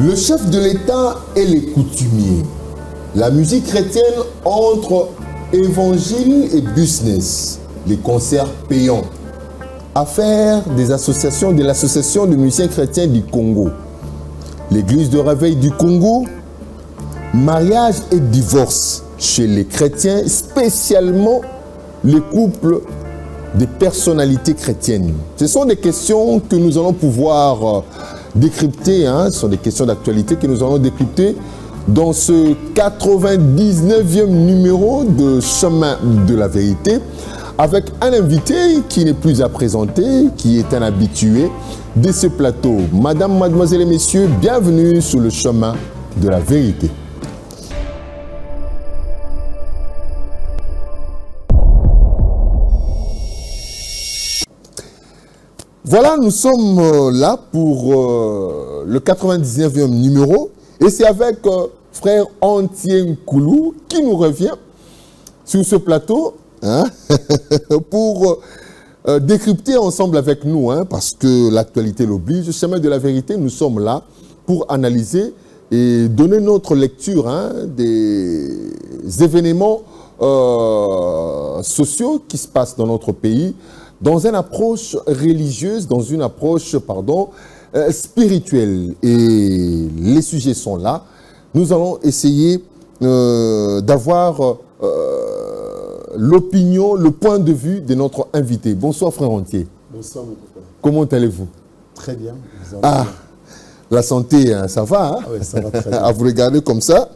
Le chef de l'État et les coutumiers. La musique chrétienne entre évangile et business. Les concerts payants. Affaire des associations de l'Association de musiciens chrétiens du Congo. L'église de réveil du Congo. Mariage et divorce chez les chrétiens, spécialement les couples des personnalités chrétiennes. Ce sont des questions que nous allons pouvoir décrypter, ce sont des questions d'actualité que nous allons décrypter dans ce 99e numéro de Chemin de la Vérité, avec un invité qui n'est plus à présenter, qui est un habitué de ce plateau. Madame, mademoiselles et messieurs, bienvenue sur le Chemin de la Vérité. Voilà, nous sommes là pour le 99e numéro et c'est avec frère Antien Koulou qui nous revient sur ce plateau pour décrypter ensemble avec nous, parce que l'actualité l'oblige. Chemin de la Vérité, nous sommes là pour analyser et donner notre lecture des événements sociaux qui se passent dans notre pays, dans une approche religieuse, dans une approche, spirituelle. Et les sujets sont là. Nous allons essayer d'avoir l'opinion, le point de vue de notre invité. Bonsoir, frère Entier. Bonsoir, mon papa. Comment allez-vous? Très bien. Bien. La santé, ça va, oui, ça va très bien. À vous regarder comme ça,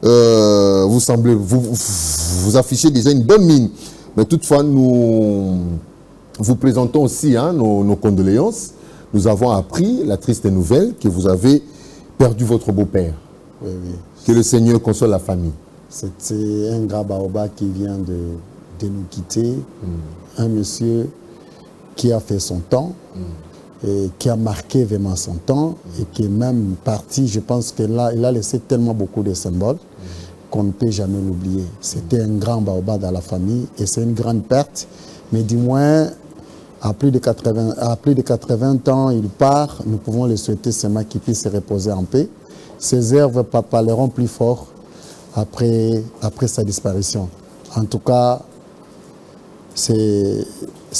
vous semblez, vous affichez déjà une bonne mine. Mais toutefois, nous vous présentons aussi nos condoléances. Nous avons appris la triste nouvelle que vous avez perdu votre beau-père. Oui, oui. Que le Seigneur console la famille. C'était un grand baobab qui vient de nous quitter. Un monsieur qui a fait son temps, et qui a marqué vraiment son temps, et qui est même parti. Je pense qu'il a laissé tellement beaucoup de symboles qu'on ne peut jamais l'oublier. C'était un grand baobab dans la famille et c'est une grande perte. Mais du moins, à plus de 80 ans, il part. Nous pouvons le souhaiter seulement qu'il puisse se reposer en paix. Ses œuvres parleront plus fort après sa disparition. En tout cas, c'est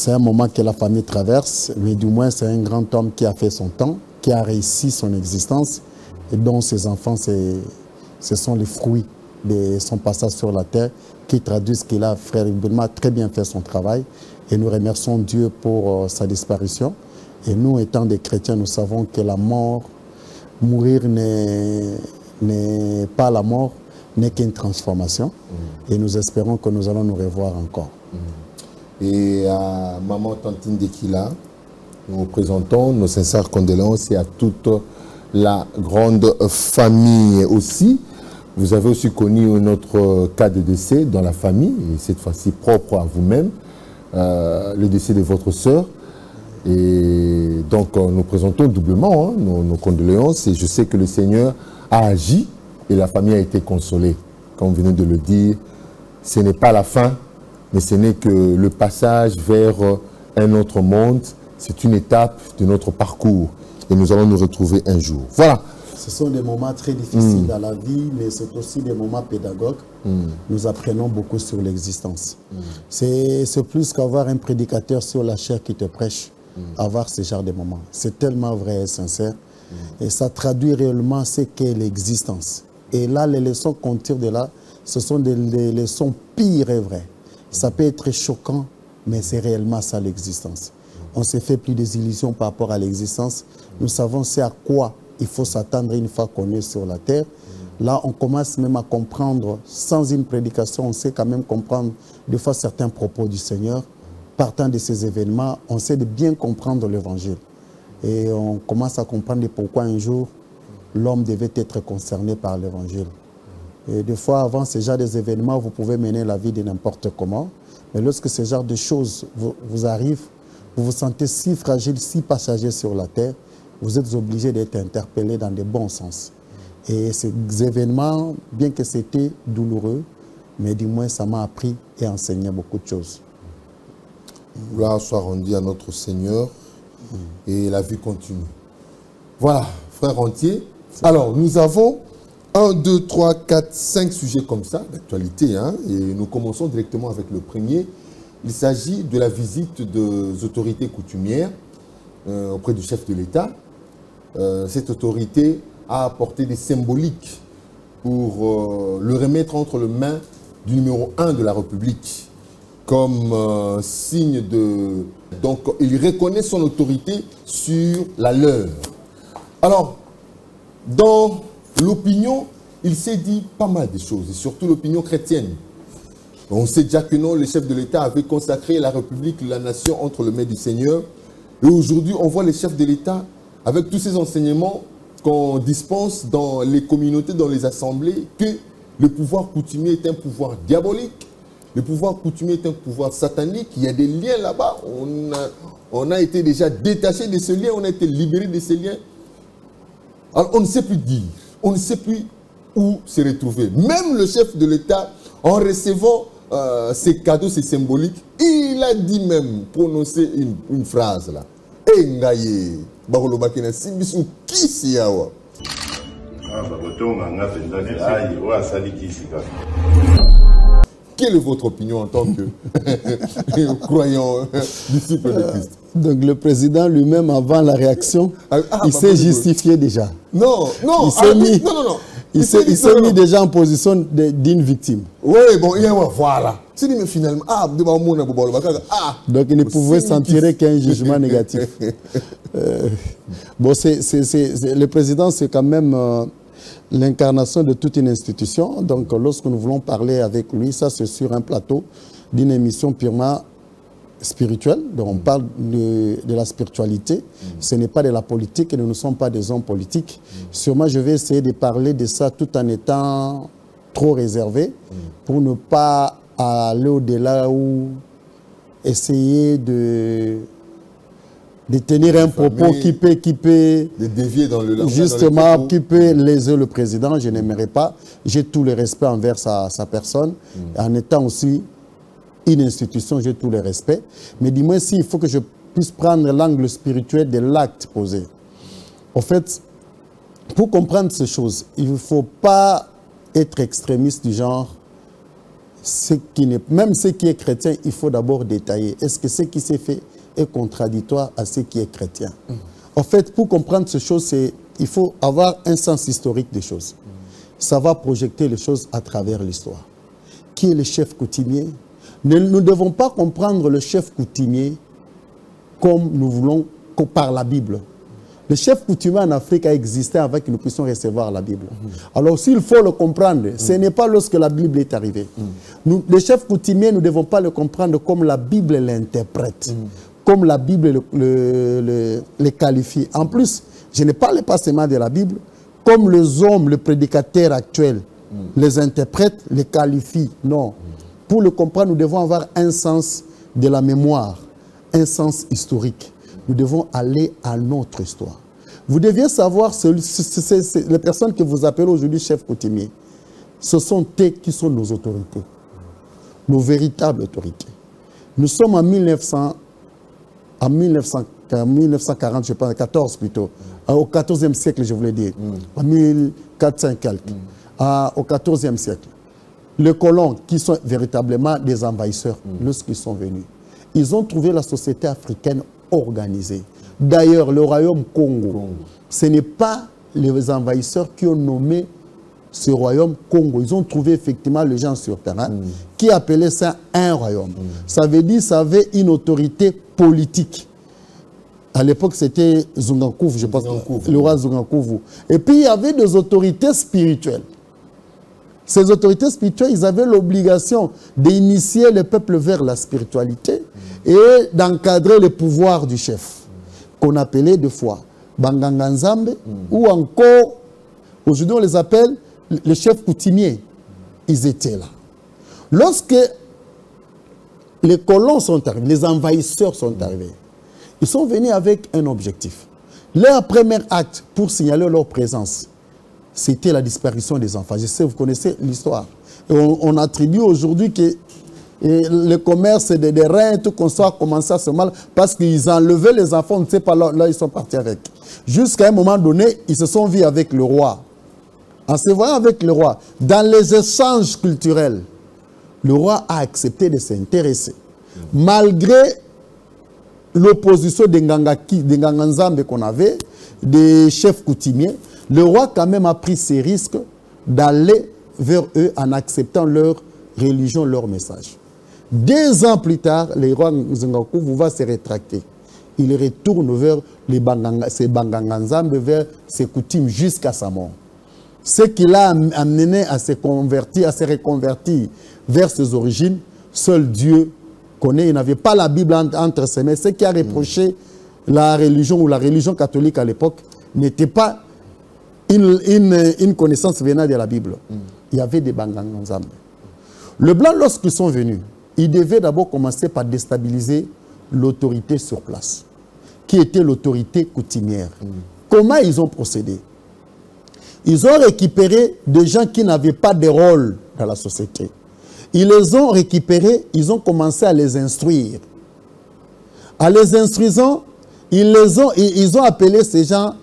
un moment que la famille traverse, mais du moins c'est un grand homme qui a fait son temps, qui a réussi son existence, et dont ses enfants, ce sont les fruits de son passage sur la terre, qui traduisent qu'il a, frère Ibelma, très bien fait son travail. Et nous remercions Dieu pour sa disparition. Et nous, étant des chrétiens, nous savons que la mort, mourir n'est pas la mort, n'est qu'une transformation. Et nous espérons que nous allons nous revoir encore. Et à Maman Tantine Dekila, nous vous présentons nos sincères condoléances et à toute la grande famille aussi. Vous avez aussi connu notre cas de décès dans la famille, et cette fois-ci propre à vous-même, le décès de votre sœur. Et donc nous présentons doublement nos condoléances, et je sais que le Seigneur a agi et la famille a été consolée. Comme vous venez de le dire, ce n'est pas la fin, mais ce n'est que le passage vers un autre monde. C'est une étape de notre parcours et nous allons nous retrouver un jour. Voilà. Ce sont des moments très difficiles dans la vie, mais c'est aussi des moments pédagogues. Nous apprenons beaucoup sur l'existence. C'est plus qu'avoir un prédicateur sur la chair qui te prêche, avoir ce genre de moments. C'est tellement vrai et sincère. Et ça traduit réellement ce qu'est l'existence. Et là, les leçons qu'on tire de là, ce sont des leçons pires et vraies. Ça peut être choquant, mais c'est réellement ça l'existence. On s'est fait plus des illusions par rapport à l'existence. Nous savons c'est à quoi il faut s'attendre une fois qu'on est sur la terre. Là, on commence même à comprendre, sans une prédication, on sait quand même comprendre des fois certains propos du Seigneur. Partant de ces événements, on sait de bien comprendre l'évangile. Et on commence à comprendre pourquoi un jour, l'homme devait être concerné par l'évangile. Et des fois, avant ce genre d'événements, vous pouvez mener la vie de n'importe comment. Mais lorsque ce genre de choses vous arrivent, vous vous sentez si fragile, si passager sur la terre, vous êtes obligé d'être interpellé dans de bons sens. Et ces événements, bien que c'était douloureux, mais du moins ça m'a appris et enseigné beaucoup de choses. Gloire soit rendue à notre Seigneur et la vie continue. Voilà, frère Entier, Alors, nous avons 1, 2, 3, 4, 5 sujets comme ça, d'actualité, hein, et nous commençons directement avec le premier. Il s'agit de la visite des autorités coutumières auprès du chef de l'État. Cette autorité a apporté des symboliques pour le remettre entre les mains du numéro 1 de la République, comme signe de... Donc, il reconnaît son autorité sur la leur. Alors, dans l'opinion, il s'est dit pas mal de choses, et surtout l'opinion chrétienne. On sait déjà que non, le chef de l'État avait consacré la République, la nation entre les mains du Seigneur. Et aujourd'hui, on voit les chefs de l'État, avec tous ces enseignements qu'on dispense dans les communautés, dans les assemblées, que le pouvoir coutumier est un pouvoir diabolique, le pouvoir coutumier est un pouvoir satanique, il y a des liens là-bas, on a été déjà détaché de ce lien, on a été libéré de ces liens. Alors on ne sait plus dire, on ne sait plus où se retrouver. Même le chef de l'État, en recevant ces cadeaux, ces symboliques, il a dit même, prononcé une phrase là. Engaye, Barolobakina, Sibisu, Kisiawa. Quelle est votre opinion en tant que croyant, disciple de Christ? Donc le président lui-même, avant la réaction, il s'est justifié déjà. Non. Il s'est mis déjà en position d'une victime. Oui, bon, voilà. Mais finalement, donc il ne pouvait s'en tirer qu'un jugement négatif. Bon, le président, c'est quand même l'incarnation de toute une institution. Donc lorsque nous voulons parler avec lui, ça c'est sur un plateau d'une émission purement spirituelle. Donc on parle de la spiritualité. Ce n'est pas de la politique et nous ne sommes pas des hommes politiques. Sûrement je vais essayer de parler de ça tout en étant trop réservé pour ne pas aller au-delà ou essayer de tenir un propos qui peut de dévier dans le langage, justement qui peut léser le président. Je n'aimerais pas. J'ai tout le respect envers sa personne. En étant aussi une institution, j'ai tout le respect. Mais dis-moi s'il faut que je puisse prendre l'angle spirituel de l'acte posé. En fait, pour comprendre ces choses, il ne faut pas être extrémiste du genre. Même ce qui est chrétien, il faut d'abord détailler. Est-ce que ce qui s'est fait est contradictoire à ce qui est chrétien? En fait, pour comprendre ces choses, il faut avoir un sens historique des choses. Ça va projeter les choses à travers l'histoire. Qui est le chef coutumier? Nous ne devons pas comprendre le chef coutumier comme nous voulons par la Bible. Le chef coutumier en Afrique a existé avant que nous puissions recevoir la Bible. Alors s'il faut le comprendre, ce n'est pas lorsque la Bible est arrivée. Le chef coutumier, nous ne devons pas le comprendre comme la Bible l'interprète, comme la Bible le qualifie. En plus, je ne parle pas seulement de la Bible, comme les hommes, les prédicateurs actuels, les interprètent, les qualifient. Non. Pour le comprendre, nous devons avoir un sens de la mémoire, un sens historique. Nous devons aller à notre histoire. Vous deviez savoir, les personnes que vous appelez aujourd'hui chefs coutumiers, ce sont eux qui sont nos autorités, nos véritables autorités. Nous sommes en 1940, je pense, 14 plutôt, au 14e siècle, je voulais dire, en 1400 quelques, au 14e siècle. Les colons, qui sont véritablement des envahisseurs, lorsqu'ils sont venus, ils ont trouvé la société africaine organisée. D'ailleurs, le royaume Congo, ce n'est pas les envahisseurs qui ont nommé ce royaume Congo. Ils ont trouvé effectivement les gens sur terrain qui appelaient ça un royaume. Ça veut dire que ça avait une autorité politique. À l'époque, c'était Zungakuvu, je pense, le roi Zungakuvu. Et puis, il y avait des autorités spirituelles. Ces autorités spirituelles, ils avaient l'obligation d'initier le peuple vers la spiritualité et d'encadrer le pouvoir du chef, qu'on appelait des fois Banganga Nzambe, ou encore, aujourd'hui on les appelle les chefs coutumiers. Ils étaient là. Lorsque les colons sont arrivés, les envahisseurs sont arrivés, ils sont venus avec un objectif. Leur premier acte pour signaler leur présence, c'était la disparition des enfants. Je sais, vous connaissez l'histoire. Et on attribue aujourd'hui que et le commerce des reins, tout comme ça, a commencé à se mal parce qu'ils enlevaient les enfants, on ne sait pas là ils sont partis avec. Jusqu'à un moment donné, ils se sont vus avec le roi. En se voyant avec le roi, dans les échanges culturels, le roi a accepté de s'intéresser. Malgré l'opposition des Nganganzambe qu'on avait, des chefs coutumiers, le roi quand même a pris ses risques d'aller vers eux en acceptant leur religion, leur message. 2 ans plus tard, le roi Nzengaku va se rétracter. Il retourne vers ces Banganganzambe, vers ses coutumes jusqu'à sa mort. Ce qui l'a amené à se convertir, à se reconvertir vers ses origines, seul Dieu connaît. Il n'avait pas la Bible entre ses mains. Ce qui a reproché la religion ou la religion catholique à l'époque n'était pas une connaissance venant de la Bible. Il y avait des Banganganzambe. Le blanc, lorsqu'ils sont venus, ils devaient d'abord commencer par déstabiliser l'autorité sur place, qui était l'autorité coutumière. Comment ils ont procédé? Ils ont récupéré des gens qui n'avaient pas de rôle dans la société. Ils les ont récupérés, ils ont commencé à les instruire. En les instruisant, ils ont appelé ces gens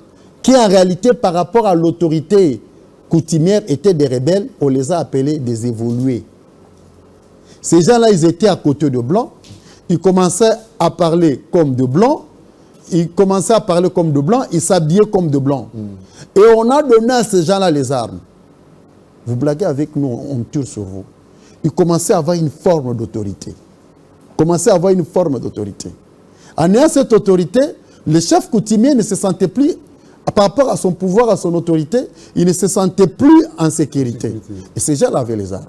qui en réalité par rapport à l'autorité coutumière étaient des rebelles, on les a appelés des évolués. Ces gens-là, ils étaient à côté de blancs, ils commençaient à parler comme de blancs, ils commençaient à parler comme de blancs, ils s'habillaient comme de blancs. Et on a donné à ces gens-là les armes. Vous blaguez avec nous, on tire sur vous. Ils commençaient à avoir une forme d'autorité. En ayant cette autorité, le chef coutumier ne se sentait plus, par rapport à son pouvoir, à son autorité, il ne se sentait plus en sécurité. Et ces gens-là avaient les armes.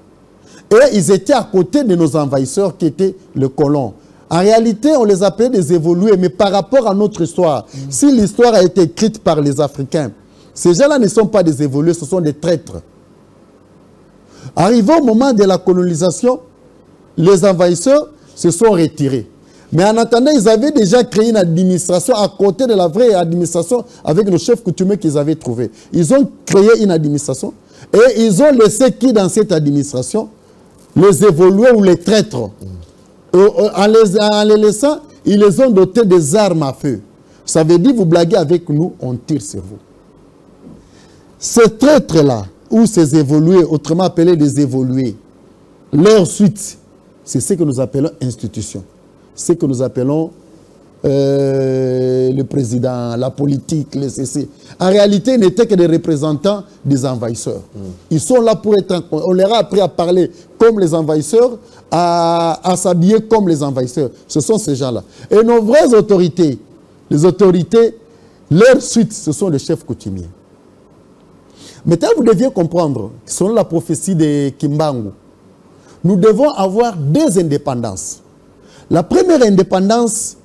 Et ils étaient à côté de nos envahisseurs qui étaient le colon. En réalité, on les appelait des évolués, mais par rapport à notre histoire, si l'histoire a été écrite par les Africains, ces gens-là ne sont pas des évolués, ce sont des traîtres. Arrivé au moment de la colonisation, les envahisseurs se sont retirés. Mais en attendant, ils avaient déjà créé une administration à côté de la vraie administration avec le chef coutumier qu'ils avaient trouvé. Ils ont créé une administration et ils ont laissé qui dans cette administration? Les évolués ou les traîtres. En les laissant, ils les ont dotés des armes à feu. Ça veut dire, vous blaguez avec nous, on tire sur vous. Ces traîtres-là, ou ces évolués, autrement appelés des évolués, leur suite, c'est ce que nous appelons institution. Ce que nous appelons le président, la politique, les CC. En réalité, ils n'étaient que des représentants des envahisseurs. Ils sont là pour être... On leur a appris à parler comme les envahisseurs, à s'habiller comme les envahisseurs. Ce sont ces gens-là. Et nos vraies autorités, les autorités, leur suite, ce sont les chefs coutumiers. Maintenant, vous deviez comprendre, selon la prophétie de Kimbangu, nous devons avoir 2 indépendances. La première indépendance,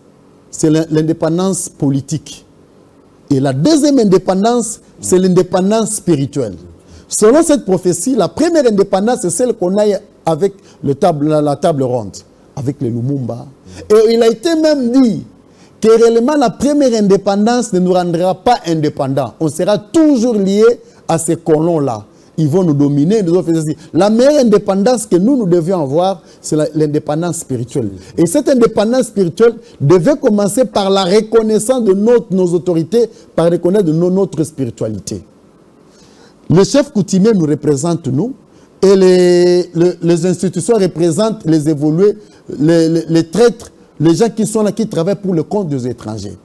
c'est l'indépendance politique. Et la deuxième indépendance, c'est l'indépendance spirituelle. Selon cette prophétie, la première indépendance, c'est celle qu'on a avec la table ronde, avec les Lumumba. Et il a été même dit que réellement la première indépendance ne nous rendra pas indépendants. On sera toujours lié à ces colons-là. Ils vont nous dominer. La meilleure indépendance que nous devions avoir, c'est l'indépendance spirituelle. Et cette indépendance spirituelle devait commencer par la reconnaissance de nos autorités, par reconnaître notre spiritualité. Le chef coutumier nous représente, nous, et les institutions représentent les évolués, les traîtres, les gens qui sont là, qui travaillent pour le compte des étrangers.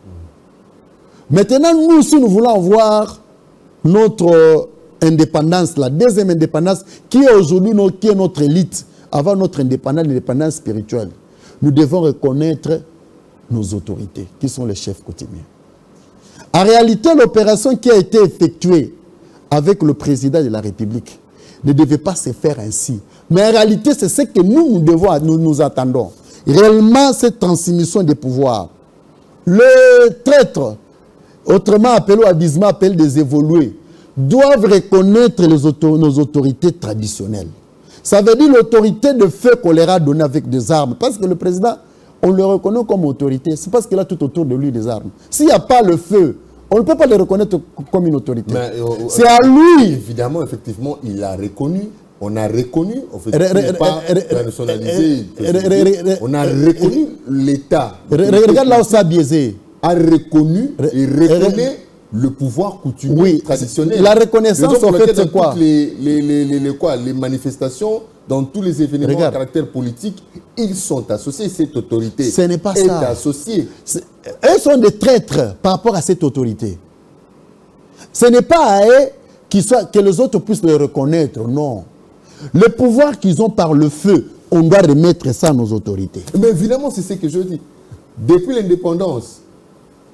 Maintenant, nous, si nous voulons avoir notre indépendance, la deuxième indépendance, qui est aujourd'hui notre élite, avant notre indépendance, l'indépendance spirituelle, nous devons reconnaître nos autorités, qui sont les chefs coutumiers. En réalité, l'opération qui a été effectuée avec le président de la République ne devait pas se faire ainsi. Mais en réalité, c'est ce que nous attendons. Réellement, cette transmission des pouvoirs. Les traîtres, autrement appelés, Abisma appelle des évolués, doivent reconnaître nos autorités traditionnelles. Ça veut dire l'autorité de feu qu'on leur a donnée avec des armes. Parce que le président, on le reconnaît comme autorité. C'est parce qu'il a tout autour de lui des armes. S'il n'y a pas le feu, on ne peut pas le reconnaître comme une autorité. C'est à lui. Évidemment, effectivement, il a reconnu on a reconnu, en fait, pas la nationalisée, on a reconnu l'État. Regarde là où ça a biaisé. A reconnu et reconnaît le pouvoir coutumier traditionnel. La reconnaissance, en fait, c'est quoi? Les manifestations, dans tous les événements à caractère politique, ils sont associés, cette autorité. Ce n'est pas ça. Associée. Eux sont des traîtres par rapport à cette autorité. Ce n'est pas à eux que les autres puissent le reconnaître, non. Le pouvoir qu'ils ont par le feu, on doit remettre ça à nos autorités. Mais évidemment, c'est ce que je dis. Depuis l'indépendance,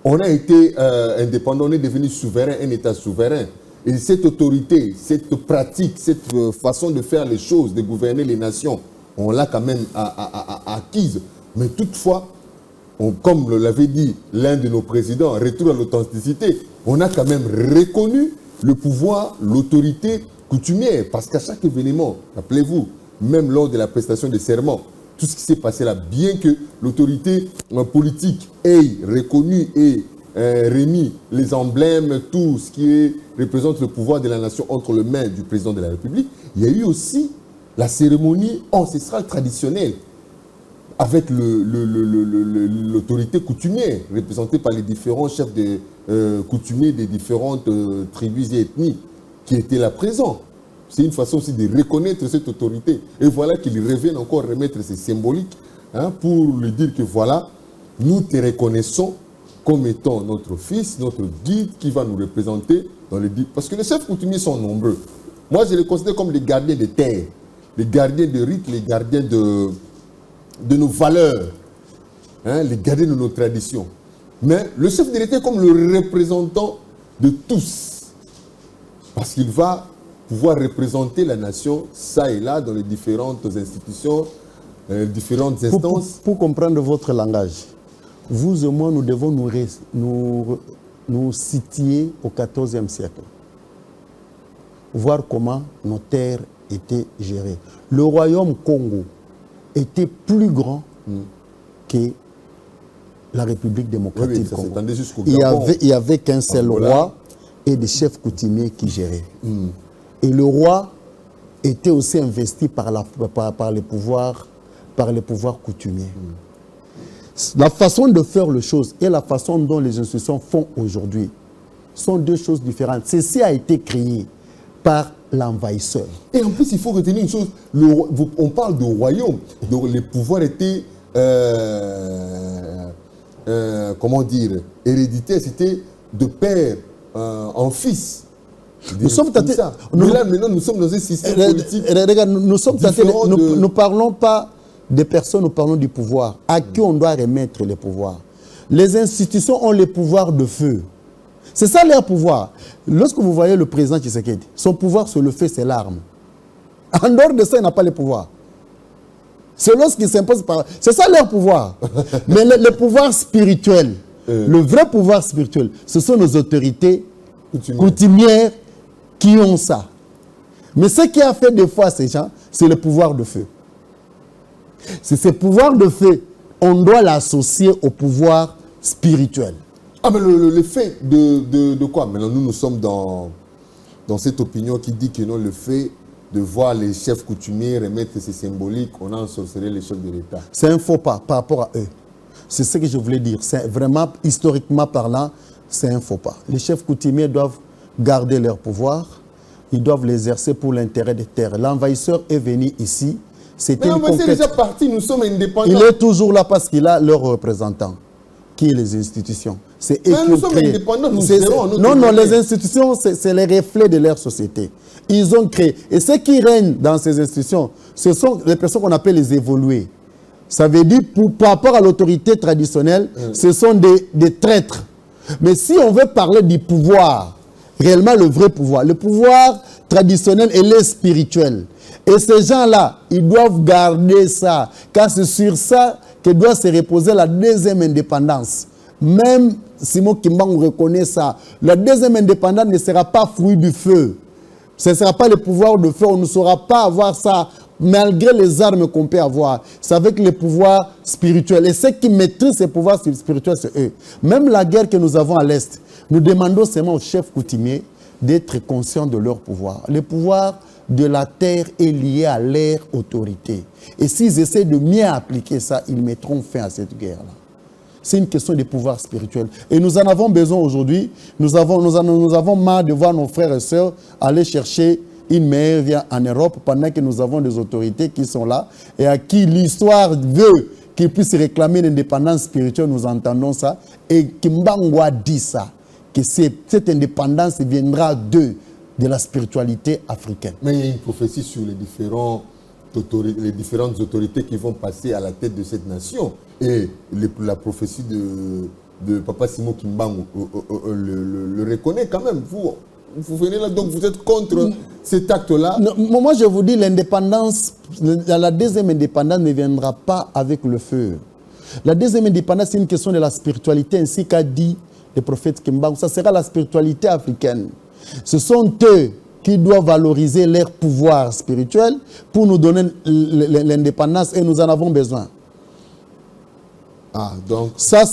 on a été indépendant, on est devenu souverain, un État souverain. Et cette autorité, cette pratique, cette façon de faire les choses, de gouverner les nations, on l'a quand même acquise. Mais toutefois, comme l'avait dit l'un de nos présidents, retour à l'authenticité, on a quand même reconnu le pouvoir, l'autorité coutumière. Parce qu'à chaque événement, rappelez-vous, même lors de la prestation de serment, tout ce qui s'est passé là, bien que l'autorité politique ait reconnu et remis les emblèmes, tout ce qui représente le pouvoir de la nation entre les mains du président de la République, il y a eu aussi la cérémonie ancestrale traditionnelle avec l'autorité coutumière, représentée par les différents chefs coutumiers des différentes tribus et ethnies qui étaient là présents. C'est une façon aussi de reconnaître cette autorité. Et voilà qu'ils reviennent encore remettre ces symboliques pour lui dire que voilà, nous te reconnaissons comme étant notre fils, notre guide qui va nous représenter dans les dix. Parce que les chefs coutumiers sont nombreux. Moi, je les considère comme les gardiens de terre, les gardiens de rites, les gardiens de nos valeurs, les gardiens de nos traditions. Mais le chef de l'État est comme le représentant de tous. Parce qu'il va pouvoir représenter la nation, ça et là, dans les différentes institutions, différentes instances. Pour comprendre votre langage, vous et moi, nous devons nous situer au XIVe siècle. Voir comment nos terres étaient gérées. Le royaume Congo était plus grand que la République démocratique du Congo. Il n'y avait qu'un seul roi et des chefs coutumiers qui géraient. Et le roi était aussi investi par les pouvoirs coutumiers. La façon de faire les choses et la façon dont les institutions font aujourd'hui sont deux choses différentes. Ceci a été créé par l'envahisseur. Et en plus, il faut retenir une chose. On parle de royaume. Donc, les pouvoirs étaient, comment dire, héréditaires. C'était de père en fils. Nous sommes tentés. Mais là, maintenant, nous sommes dans un système politique. Regarde, nous sommes tentés. Nous ne parlons pas des personnes, nous parlons du pouvoir. À qui on doit remettre les pouvoirs? Les institutions ont les pouvoirs de feu. C'est ça leur pouvoir. Lorsque vous voyez le président Tshisekedi, son pouvoir sur le feu, c'est l'arme. En dehors de ça, il n'a pas les pouvoirs. C'est lorsqu'il s'impose par... C'est ça leur pouvoir. Mais le pouvoir spirituel, le vrai pouvoir spirituel, ce sont nos autorités coutumières qui ont ça. Mais ce qui a fait des fois ces gens, c'est le pouvoir de feu. C'est ce pouvoir de feu, on doit l'associer au pouvoir spirituel. Ah, mais le fait de quoi? Maintenant, nous sommes dans cette opinion qui dit que non, le fait de voir les chefs coutumiers remettre ces symboliques, on a ensorcelé les chefs de l'État. C'est un faux pas par rapport à eux. C'est ce que je voulais dire. C'est vraiment, historiquement parlant, c'est un faux pas. Les chefs coutumiers doivent garder leur pouvoir. Ils doivent l'exercer pour l'intérêt des terres. L'envahisseur est venu ici. Mais l'envahisseur est déjà parti, nous sommes indépendants. Il est toujours là parce qu'il a leur représentant, qui est les institutions. C'est eux qui nous sommes indépendants, nous serons. Non, les institutions, c'est les reflets de leur société. Ils ont créé. Et ceux qui règnent dans ces institutions, ce sont les personnes qu'on appelle les évolués. Ça veut dire, par rapport à l'autorité traditionnelle, ce sont des traîtres. Mais si on veut parler du pouvoir, réellement le vrai pouvoir, le pouvoir traditionnel et le spirituel. Et ces gens-là, ils doivent garder ça, car c'est sur ça que doit se reposer la deuxième indépendance. Même Simon Kimbangu reconnaît ça. La deuxième indépendance ne sera pas fruit du feu. Ce ne sera pas le pouvoir de feu. On ne saura pas avoir ça, malgré les armes qu'on peut avoir. C'est avec les pouvoirs spirituels. Et ceux qui maîtrisent ces pouvoirs spirituels, c'est eux. Même la guerre que nous avons à l'Est, nous demandons seulement aux chefs coutumiers d'être conscients de leur pouvoir. Le pouvoir de la terre est lié à leur autorité. Et s'ils essaient de mieux appliquer ça, ils mettront fin à cette guerre-là. C'est une question de pouvoir spirituel. Et nous en avons besoin aujourd'hui. Nous avons marre de voir nos frères et sœurs aller chercher une meilleure vie en Europe pendant que nous avons des autorités qui sont là et à qui l'histoire veut qu'ils puissent réclamer l'indépendance spirituelle. Nous entendons ça. Et Kimbangwa dit ça, que cette indépendance viendra de la spiritualité africaine. Mais il y a une prophétie sur les différentes autorités qui vont passer à la tête de cette nation. Et la prophétie de Papa Simon Kimbangu le reconnaît quand même. Vous venez là, donc vous êtes contre cet acte-là? Moi, je vous dis, l'indépendance, la deuxième indépendance ne viendra pas avec le feu. La deuxième indépendance, c'est une question de la spiritualité, ainsi qu'a dit le prophète Kimbangu. Ça sera la spiritualité africaine. Ce sont eux qui doivent valoriser leur pouvoir spirituel pour nous donner l'indépendance et nous en avons besoin. Ah, donc... Ça,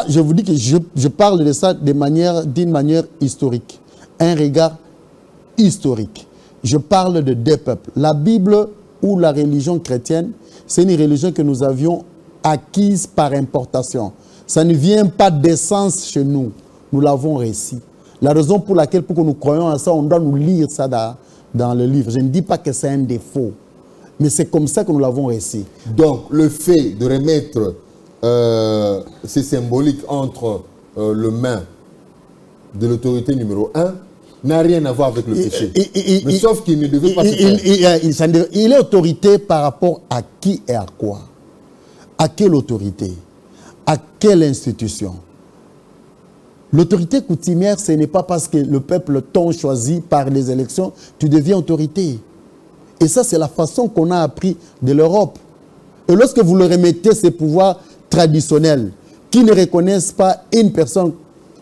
je vous dis que je parle de ça d'une manière historique. Un regard historique. Je parle de deux peuples. La Bible ou la religion chrétienne, c'est une religion que nous avions acquise par importation. Ça ne vient pas d'essence chez nous. Nous l'avons réussi. La raison pour laquelle, pour que nous croyons à ça, on doit nous lire ça dans le livre. Je ne dis pas que c'est un défaut, mais c'est comme ça que nous l'avons réussi. Donc, le fait de remettre ces symboliques entre les mains de l'autorité numéro 1 n'a rien à voir avec le péché. Mais sauf qu'il ne devait pas se faire. Il est autorité par rapport à qui et à quoi? À quelle autorité? À quelle institution? L'autorité coutumière, ce n'est pas parce que le peuple t'a choisi par les élections, tu deviens autorité. Et ça, c'est la façon qu'on a appris de l'Europe. Et lorsque vous leur remettez ces pouvoirs traditionnels, qui ne reconnaissent pas une personne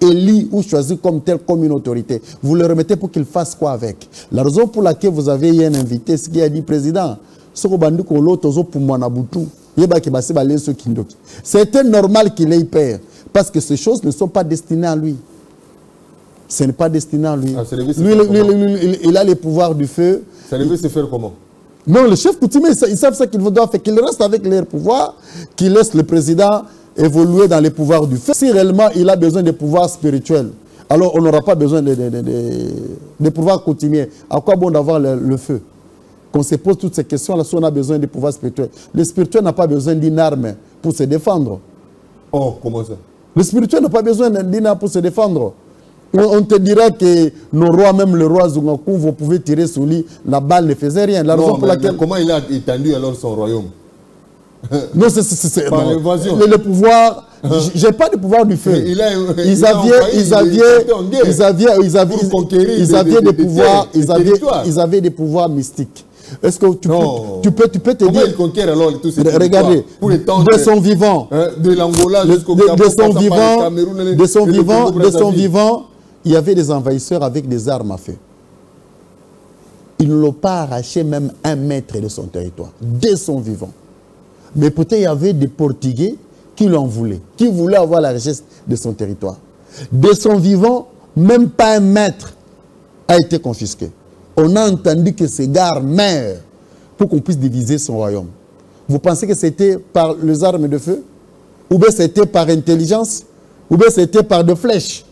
élue ou choisie comme telle, comme une autorité, vous le remettez pour qu'il fasse quoi avec? La raison pour laquelle vous avez eu un invité, ce qui a dit président, c'était normal qu'il ait peur. Parce que ces choses ne sont pas destinées à lui. Ce n'est pas destiné à lui. Ah, il a les pouvoirs du feu. Ça devait se faire comment? Non, les chefs coutumiers, ils savent ce qu'ils doivent faire. Qu'ils restent avec leurs pouvoirs, qu'ils laissent le président évoluer dans les pouvoirs du feu. Si réellement il a besoin de pouvoirs spirituels, alors on n'aura pas besoin de pouvoirs coutumiers. À quoi bon d'avoir le feu? Qu'on se pose toutes ces questions-là, si on a besoin de pouvoirs spirituels. Le spirituel n'a pas besoin d'une arme pour se défendre. Oh, comment ça? Le spirituel n'a pas besoin d'une arme pour se défendre. On te dira que nos rois, même le roi Zungaku, vous pouvez tirer sur lui, la balle ne faisait rien. La raison pour laquelle... Comment il a étendu alors son royaume? Non, c'est par l'invasion. Le pouvoir, j'ai pas de pouvoir du feu. Ils avaient des pouvoirs mystiques. Est-ce que tu peux te dire... Comment il conquiert alors tous ces Regardez, de son vivant, de l'Angola jusqu'au de son vivant, il y avait des envahisseurs avec des armes à feu. Ils ne l'ont pas arraché même 1 mètre de son territoire, de son vivant. Mais peut-être il y avait des Portugais qui l'en voulaient, qui voulaient avoir la richesse de son territoire. De son vivant, même pas 1 mètre a été confisqué. On a entendu que ces gars meurent pour qu'on puisse diviser son royaume. Vous pensez que c'était par les armes de feu? Ou bien c'était par intelligence? Ou bien c'était par de flèches?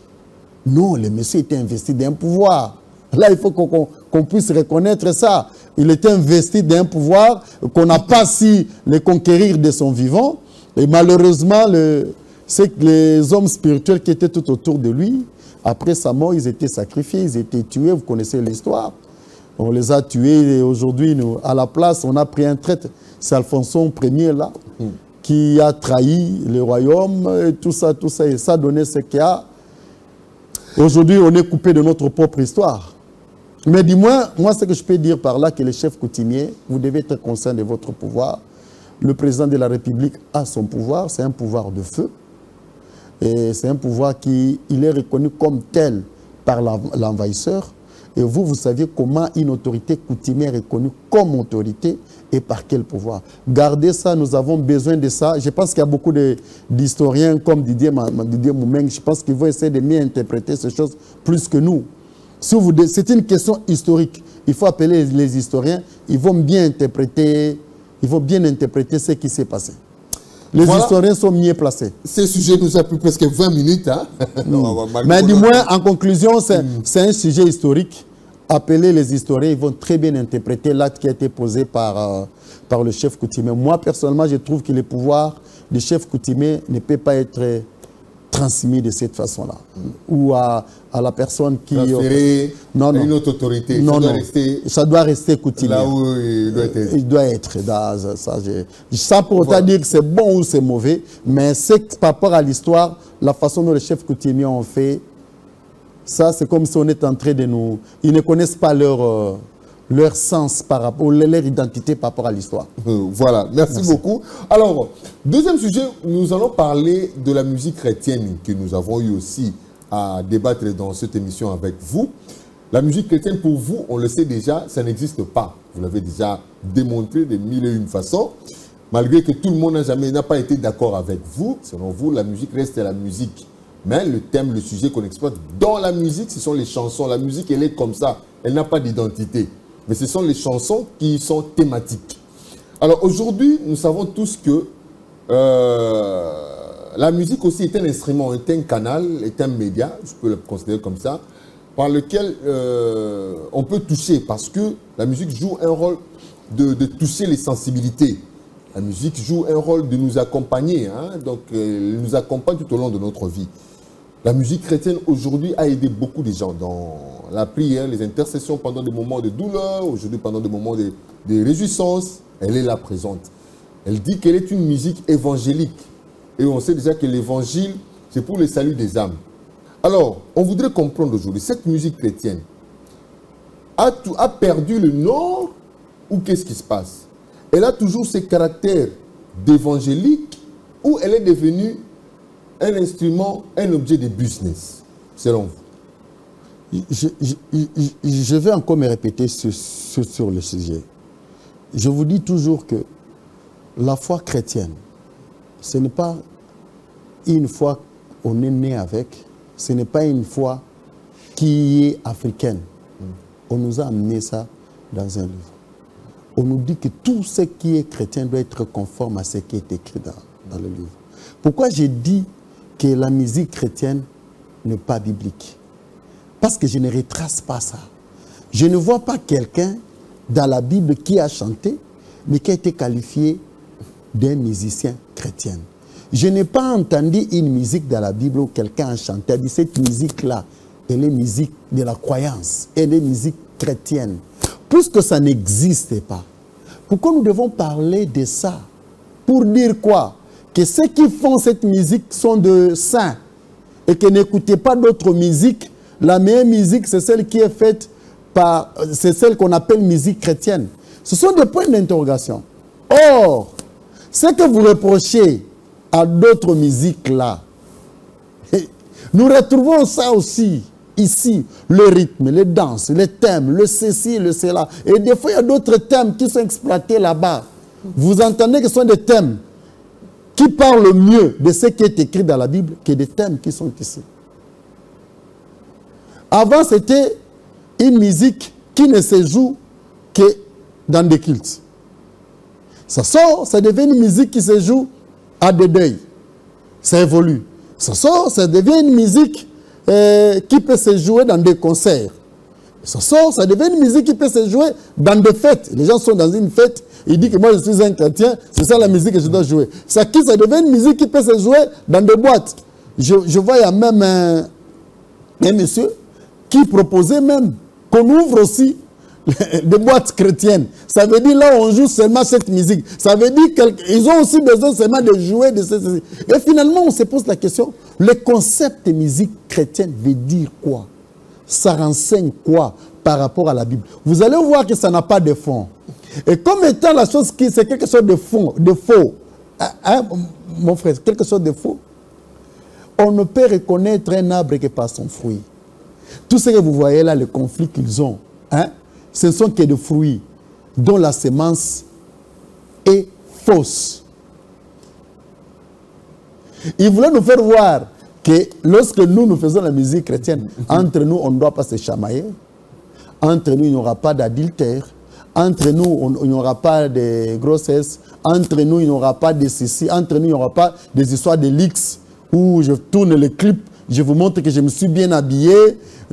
Non, le monsieur était investi d'un pouvoir. Là, il faut qu'on puisse reconnaître ça. Il était investi d'un pouvoir qu'on n'a pas su le conquérir de son vivant. Et malheureusement, c'est que les hommes spirituels qui étaient tout autour de lui, après sa mort, ils étaient sacrifiés, ils étaient tués. Vous connaissez l'histoire. On les a tués et aujourd'hui, à la place, on a pris un traître. C'est Alphonson Ier là, qui a trahi le royaume et tout ça. Et ça a donné ce qu'il y a. Aujourd'hui, on est coupé de notre propre histoire. Mais dis-moi, moi, ce que je peux dire par là, que les chefs coutumiers, vous devez être conscients de votre pouvoir. Le président de la République a son pouvoir, c'est un pouvoir de feu. Et c'est un pouvoir qui est reconnu comme tel par l'envahisseur. Et vous saviez comment une autorité coutumière est reconnue comme autorité et par quel pouvoir. Gardez ça, nous avons besoin de ça. Je pense qu'il y a beaucoup d'historiens comme Didier Moumeng, je pense qu'ils vont essayer de mieux interpréter ces choses plus que nous. c'est une question historique. Il faut appeler les historiens. Ils vont bien interpréter ce qui s'est passé. Les historiens sont mieux placés. Ce sujet nous a pris presque 20 minutes. Hein? Mais du moins, en conclusion, c'est un sujet historique. Appeler les historiens, ils vont très bien interpréter l'acte qui a été posé par le chef coutumier. Moi, personnellement, je trouve que les pouvoirs du chef coutumier ne peuvent pas être transmis de cette façon-là. Ou à la personne qui... Transféré à une autre autorité. Ça doit rester coutumier. Là où il doit être. Il doit être. Ça pour autant dire que c'est bon ou c'est mauvais, mais c'est par rapport à l'histoire, la façon dont les chefs coutumiers ont fait, ça c'est comme si on est en train de nous... Ils ne connaissent pas leur sens par rapport, leur identité par rapport à l'histoire. Voilà, merci beaucoup. Alors, deuxième sujet, nous allons parler de la musique chrétienne que nous avons eu aussi à débattre dans cette émission avec vous. La musique chrétienne, pour vous, on le sait déjà, ça n'existe pas. Vous l'avez déjà démontré de mille et une façons. Malgré que tout le monde n'a pas été d'accord avec vous, selon vous, la musique reste la musique. Mais le thème, le sujet qu'on exploite dans la musique, ce sont les chansons. La musique, elle est comme ça. Elle n'a pas d'identité. Mais ce sont les chansons qui sont thématiques. Alors aujourd'hui, nous savons tous que la musique aussi est un instrument, est un canal, est un média, je peux le considérer comme ça, par lequel on peut toucher, parce que la musique joue un rôle de toucher les sensibilités. La musique joue un rôle de nous accompagner, hein, donc elle nous accompagne tout au long de notre vie. La musique chrétienne aujourd'hui a aidé beaucoup de gens dans la prière, les intercessions pendant des moments de douleur, aujourd'hui pendant des moments de réjouissance, elle est là présente. Elle dit qu'elle est une musique évangélique. Et on sait déjà que l'évangile, c'est pour le salut des âmes. Alors, on voudrait comprendre aujourd'hui, cette musique chrétienne a perdu le nom ou qu'est-ce qui se passe? Elle a toujours ses caractères d'évangélique ou elle est devenue un instrument, un objet de business, selon vous? Je vais encore me répéter sur le sujet. Je vous dis toujours que la foi chrétienne, ce n'est pas une foi qu'on est né avec, ce n'est pas une foi qui est africaine. On nous a amené ça dans un livre. On nous dit que tout ce qui est chrétien doit être conforme à ce qui est écrit dans le livre. Pourquoi j'ai dit que la musique chrétienne n'est pas biblique? Parce que je ne retrace pas ça. Je ne vois pas quelqu'un dans la Bible qui a chanté, mais qui a été qualifié d'un musicien chrétien. Je n'ai pas entendu une musique dans la Bible où quelqu'un a chanté. Elle dit, cette musique-là, elle est musique de la croyance. Elle est musique chrétienne. Puisque ça n'existe pas, pourquoi nous devons parler de ça? Pour dire quoi? Que ceux qui font cette musique sont de saints et que n'écoutez pas d'autres musiques. La meilleure musique, c'est celle qui est faite par... C'est celle qu'on appelle musique chrétienne. Ce sont des points d'interrogation. Or, ce que vous reprochez à d'autres musiques-là, nous retrouvons ça aussi ici. Le rythme, les danses, les thèmes, le ceci, le cela. Et des fois, il y a d'autres thèmes qui sont exploités là-bas. Vous entendez que ce sont des thèmes qui parlent mieux de ce qui est écrit dans la Bible que des thèmes qui sont ici. Avant, c'était une musique qui ne se joue que dans des cultes. Ça sort, ça devient une musique qui se joue à des deuils. Ça évolue. Ça sort, ça devient une musique qui peut se jouer dans des concerts. Ça sort, ça devient une musique qui peut se jouer dans des fêtes. Les gens sont dans une fête, ils disent que moi je suis un chrétien, c'est ça la musique que je dois jouer. Ça devient une musique qui peut se jouer dans des boîtes. Je vois, il y a même un monsieur qui proposait même qu'on ouvre aussi des boîtes chrétiennes. Ça veut dire là on joue seulement cette musique. Ça veut dire qu'ils ont aussi besoin seulement de jouer de cette musique. Et finalement on se pose la question, le concept de musique chrétienne veut dire quoi? Ça renseigne quoi par rapport à la Bible? Vous allez voir que ça n'a pas de fond. Et comme étant la chose qui c'est quelque chose de faux, hein, mon frère, quelque chose de faux, on ne peut reconnaître un arbre que par son fruit. Tout ce que vous voyez là, les conflits qu'ils ont, hein, ce ne sont que des fruits dont la semence fausse. Il voulait nous faire voir que lorsque nous faisons la musique chrétienne, entre nous, on ne doit pas se chamailler. Entre nous, il n'y aura pas d'adultère. Entre nous, il n'y aura pas de grossesse. Entre nous, il n'y aura pas de ceci. Entre nous, il n'y aura pas des histoires de leaks où je tourne le clip, je vous montre que je me suis bien habillé.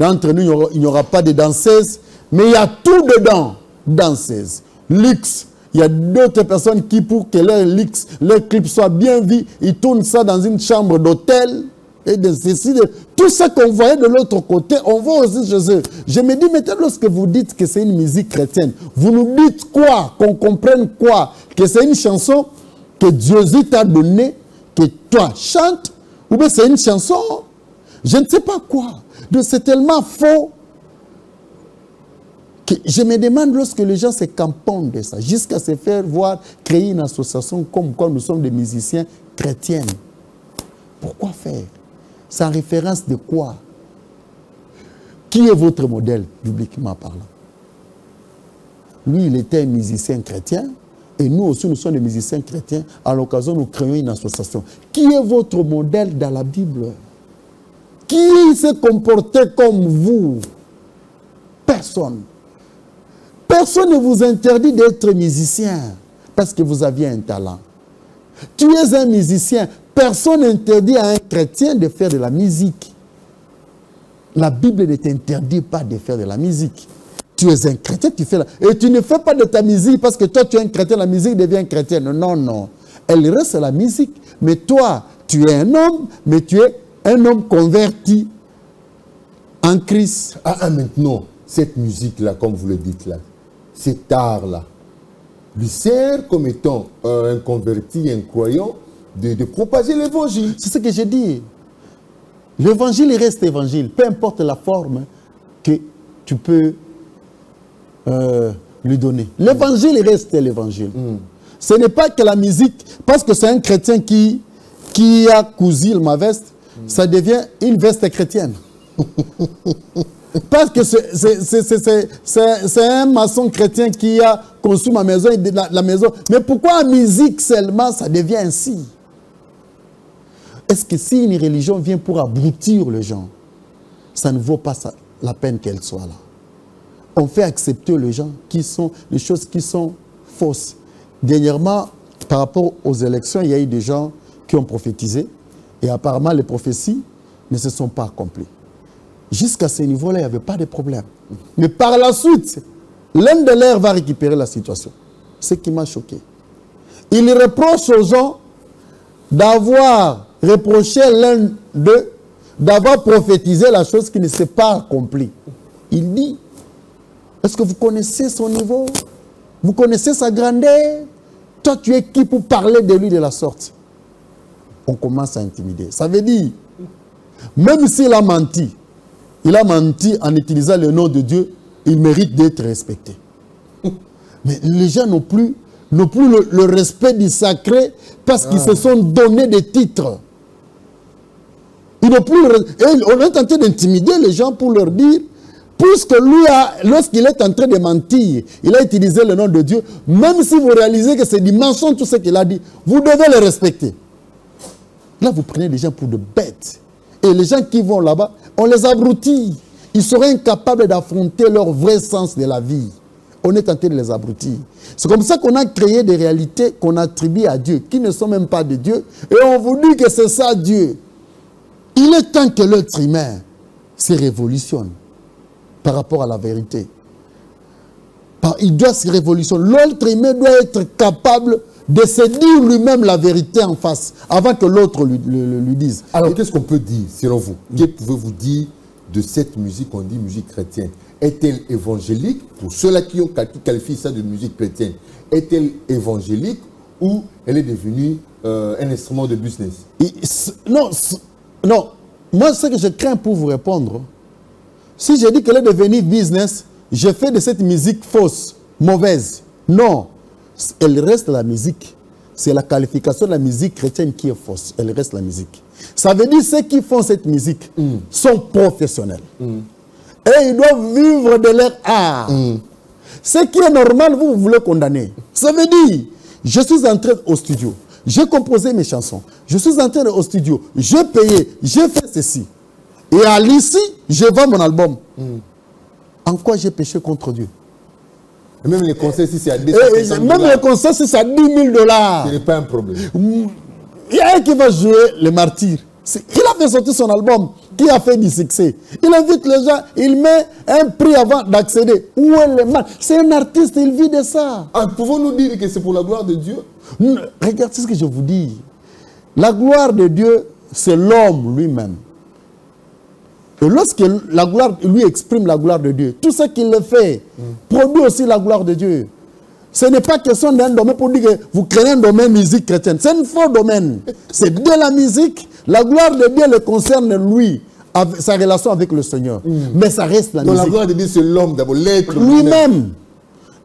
Entre nous, il n'y aura pas de danseuses. Mais il y a tout dedans. Danseuses, leaks. Il y a d'autres personnes qui, pour que leur leaks, leur clip soit bien vu, ils tournent ça dans une chambre d'hôtel. Et de ceci, tout ça qu'on voyait de l'autre côté, on voit aussi chez eux. Je me dis, maintenant, lorsque vous dites que c'est une musique chrétienne, vous nous dites quoi? Qu'on comprenne quoi? Que c'est une chanson que Dieu t'a donnée, que toi chantes, ou bien c'est une chanson, je ne sais pas quoi. C'est tellement faux que je me demande lorsque les gens se camponnent de ça, jusqu'à se faire voir créer une association comme quoi nous sommes des musiciens chrétiens. Pourquoi faire? C'est en référence de quoi? Qui est votre modèle, bibliquement parlant? Lui, il était un musicien chrétien, et nous aussi, nous sommes des musiciens chrétiens. À l'occasion, nous créons une association. Qui est votre modèle dans la Bible? Qui s'est comporté comme vous? Personne. Personne ne vous interdit d'être musicien parce que vous aviez un talent. Tu es un musicien. Personne n'interdit à un chrétien de faire de la musique. La Bible ne t'interdit pas de faire de la musique. Tu es un chrétien, tu fais la... Et tu ne fais pas de ta musique parce que toi tu es un chrétien, la musique devient chrétienne. Non, non. Elle reste la musique. Mais toi, tu es un homme, mais tu es un homme converti en Christ. Ah, maintenant, cette musique-là, comme vous le dites là, cet art-là, lui sert comme étant un converti, un croyant, de propager l'évangile. C'est ce que j'ai dit. L'évangile reste évangile, peu importe la forme que tu peux lui donner. L'évangile reste l'évangile. Ce n'est pas que la musique, parce que c'est un chrétien qui a cousu ma veste, ça devient une veste chrétienne. Parce que c'est un maçon chrétien qui a conçu ma maison, la maison. Mais pourquoi la musique seulement, ça devient ainsi? Est-ce que si une religion vient pour abrutir les gens, ça ne vaut pas la peine qu'elle soit là? On fait accepter les gens qui sont, les choses qui sont fausses. Dernièrement, par rapport aux élections, il y a eu des gens qui ont prophétisé et apparemment les prophéties ne se sont pas accomplies. Jusqu'à ce niveau-là, il n'y avait pas de problème. Mais par la suite, l'un de leurs va récupérer la situation. Ce qui m'a choqué. Il reproche aux gens d'avoir reproché l'un d'eux d'avoir prophétisé la chose qui ne s'est pas accomplie. Il dit, est-ce que vous connaissez son niveau? Vous connaissez sa grandeur? Toi, tu es qui pour parler de lui de la sorte? On commence à intimider. Ça veut dire, même s'il a menti en utilisant le nom de Dieu, il mérite d'être respecté. Mais les gens n'ont plus le respect du sacré parce qu'ils se sont donné des titres. Ils n'ont plus et on est en train d'intimider les gens pour leur dire, puisque lui, lorsqu'il est en train de mentir, il a utilisé le nom de Dieu, même si vous réalisez que c'est du mensonge tout ce qu'il a dit, vous devez le respecter. Là, vous prenez les gens pour de bêtes. Et les gens qui vont là-bas, on les abrutit. Ils seraient incapables d'affronter leur vrai sens de la vie. On est tenté de les abrutir. C'est comme ça qu'on a créé des réalités qu'on attribue à Dieu, qui ne sont même pas de Dieu. Et on vous dit que c'est ça Dieu. Il est temps que l'être humain se révolutionne par rapport à la vérité. Il doit se révolutionner. L'être humain doit être capable de se dire lui-même la vérité en face, avant que l'autre lui dise. Alors, qu'est-ce qu'on peut dire, selon vous? Que pouvez-vous dire de cette musique qu'on dit musique chrétienne? Est-elle évangélique? Pour ceux-là qui qualifient ça de musique chrétienne, est-elle évangélique ou elle est devenue un instrument de business? Non. Moi, ce que je crains pour vous répondre, si je dis qu'elle est devenue business, je fais de cette musique fausse, mauvaise. Non. Elle reste la musique. C'est la qualification de la musique chrétienne qui est fausse. Elle reste la musique. Ça veut dire que ceux qui font cette musique sont professionnels. Et ils doivent vivre de leur art. Ce qui est normal, vous voulez condamner. Ça veut dire, je suis entré au studio. j'ai composé mes chansons. Je suis entré au studio. J'ai payé. J'ai fait ceci. Et à l'issue, je vends mon album. En quoi j'ai péché contre Dieu? Et même les concerts, si c'est à 10 000 même les concerts, si c'est à 10 000 $. Ce n'est pas un problème. Il y a un qui va jouer les martyrs. Il a fait sortir son album qui a fait du succès. Il invite les gens, il met un prix avant d'accéder. Où est le mal? C'est un artiste, il vit de ça. Ah, pouvons-nous dire que c'est pour la gloire de Dieu? Regarde ce que je vous dis. La gloire de Dieu, c'est l'homme lui-même. Et lorsque la gloire, lui exprime la gloire de Dieu, tout ce qu'il fait produit aussi la gloire de Dieu. Ce n'est pas question d'un domaine pour dire que vous créez un domaine musique chrétienne. C'est un faux domaine. C'est de la musique. La gloire de Dieu le concerne lui, sa relation avec le Seigneur. Mais ça reste la musique. La gloire de Dieu, c'est l'homme d'abord, l'être lui-même.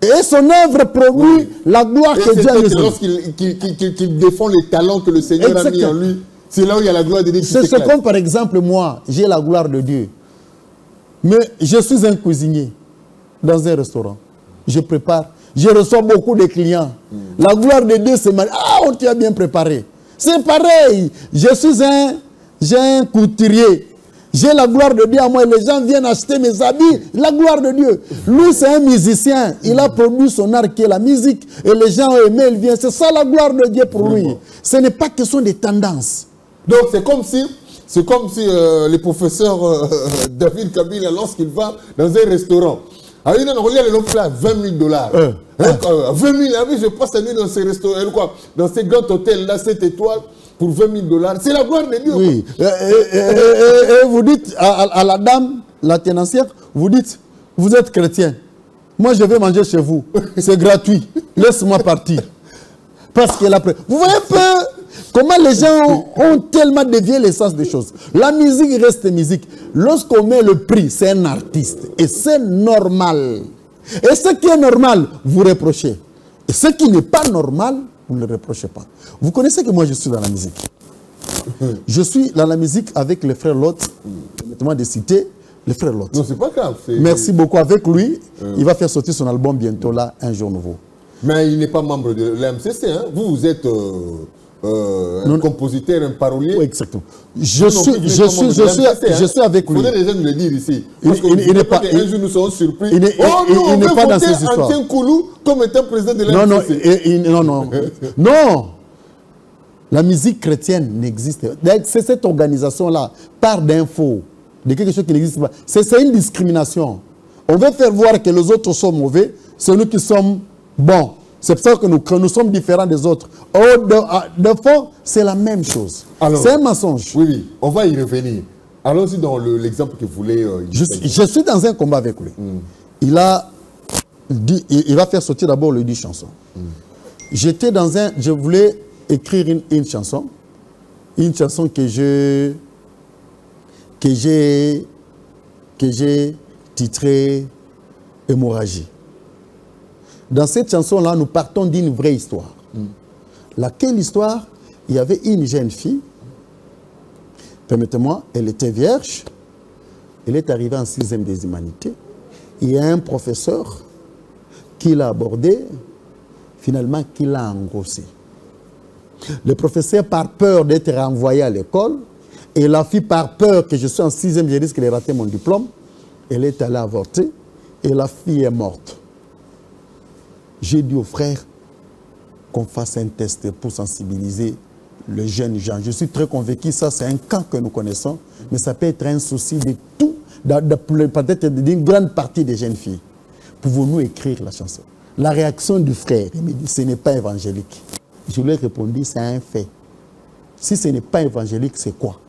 Et son œuvre produit la gloire que Dieu a mise. Lorsqu'il défend les talents que le Seigneur a mis en lui, c'est là où il y a la gloire de Dieu. C'est comme par exemple moi, j'ai la gloire de Dieu. Mais je suis un cuisinier dans un restaurant. Je prépare. Je reçois beaucoup de clients. La gloire de Dieu, c'est on t'a bien préparé. C'est pareil. J'ai un couturier. J'ai la gloire de Dieu à moi et les gens viennent acheter mes habits. La gloire de Dieu. Lui, c'est un musicien. Il a produit son art qui est la musique. Et les gens ont aimé, il vient. C'est ça la gloire de Dieu pour lui. Ce n'est pas question de tendances. Donc, c'est comme si le professeur David Kabila, lorsqu'il va dans un restaurant, il y a le plat 20 000 $. 20 000, je passe la nuit dans ces restaurants, dans ces grands hôtels-là, 7 étoiles, pour 20 000 $. C'est la gloire de Dieu. Oui. Et vous dites à la dame, la tenancière, vous dites, vous êtes chrétien. Moi, je vais manger chez vous. C'est gratuit. Laisse-moi partir. Parce qu'elle a pris. Vous voyez un peu comment les gens ont tellement dévié l'essence des choses. La musique reste musique. Lorsqu'on met le prix, c'est un artiste. Et c'est normal. Et ce qui est normal, vous reprochez. Et ce qui n'est pas normal, vous ne le reprochez pas. Vous connaissez que moi, je suis dans la musique. Je suis dans la musique avec le frère Lot, permettez-moi de citer le frère Lot. Non, c'est pas grave. Merci beaucoup. Avec lui, il va faire sortir son album bientôt, là, Un jour nouveau. Mais il n'est pas membre de l'AMCC. Hein? Vous êtes un compositeur, un parolier. Oui, exactement. Je suis avec lui. Il faudrait déjà nous le dire ici. Parce il n'est pas. Un jour, nous serons surpris. Il n'est pas dans ces histoires. Antien Koulou comme étant président de l'AMCC. Non. La musique chrétienne n'existe pas. C'est cette organisation-là, part d'infos, de quelque chose qui n'existe pas. C'est une discrimination. On veut faire voir que les autres sont mauvais, c'est nous qui sommes bons. C'est pour ça que nous sommes différents des autres. De fond, c'est la même chose. C'est un mensonge. Oui, on va y revenir. Allons-y dans l'exemple que vous voulez. Je suis dans un combat avec lui. Il va faire sortir d'abord les 10 chansons. Je voulais écrire une chanson que j'ai titrée Hémorragie. Dans cette chanson-là, nous partons d'une vraie histoire. Laquelle histoire? Il y avait une jeune fille, permettez-moi, elle était vierge, elle est arrivée en 6e des humanités. Il y a un professeur qui l'a abordé, finalement qui l'a engrossé. Le professeur, par peur d'être renvoyé à l'école, et la fille, par peur que je sois en 6e, je risque de rater mon diplôme, elle est allée avorter, et la fille est morte. J'ai dit aux frères qu'on fasse un test pour sensibiliser les jeunes gens. Je suis très convaincu, ça c'est un camp que nous connaissons, mais ça peut être un souci de tout, peut-être d'une grande partie des jeunes filles. Pouvons-nous écrire la chanson? La réaction du frère, il me dit, ce n'est pas évangélique. Je lui ai répondu, c'est un fait. Si ce n'est pas évangélique, c'est quoi?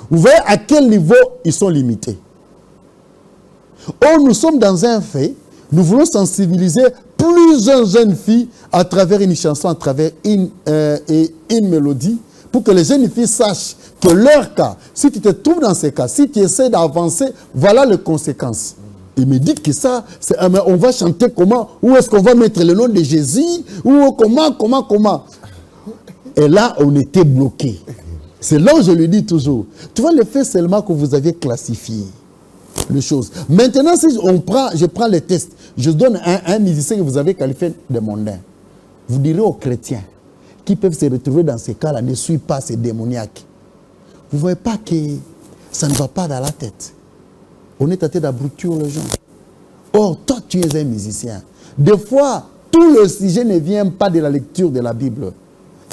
Vous voyez à quel niveau ils sont limités. Or, nous sommes dans un fait. Nous voulons sensibiliser plusieurs jeunes filles à travers une chanson, à travers une mélodie, pour que les jeunes filles sachent que leur cas, si tu te trouves dans ces cas, si tu essaies d'avancer, voilà les conséquences. Il me dit que ça, on va chanter comment, où est-ce qu'on va mettre le nom de Jésus, ou comment. Et là, on était bloqué. C'est là où je lui dis toujours, tu vois le fait seulement que vous aviez classifié les choses. Maintenant, si je prends les tests, je donne un musicien que vous avez qualifié de mondain. vous direz aux chrétiens qui peuvent se retrouver dans ces cas-là, ne suivent pas ces démoniaques. Vous ne voyez pas que ça ne va pas dans la tête. On est tenté d'abrutir les gens. Or, toi, tu es un musicien. Des fois, tout le sujet ne vient pas de la lecture de la Bible.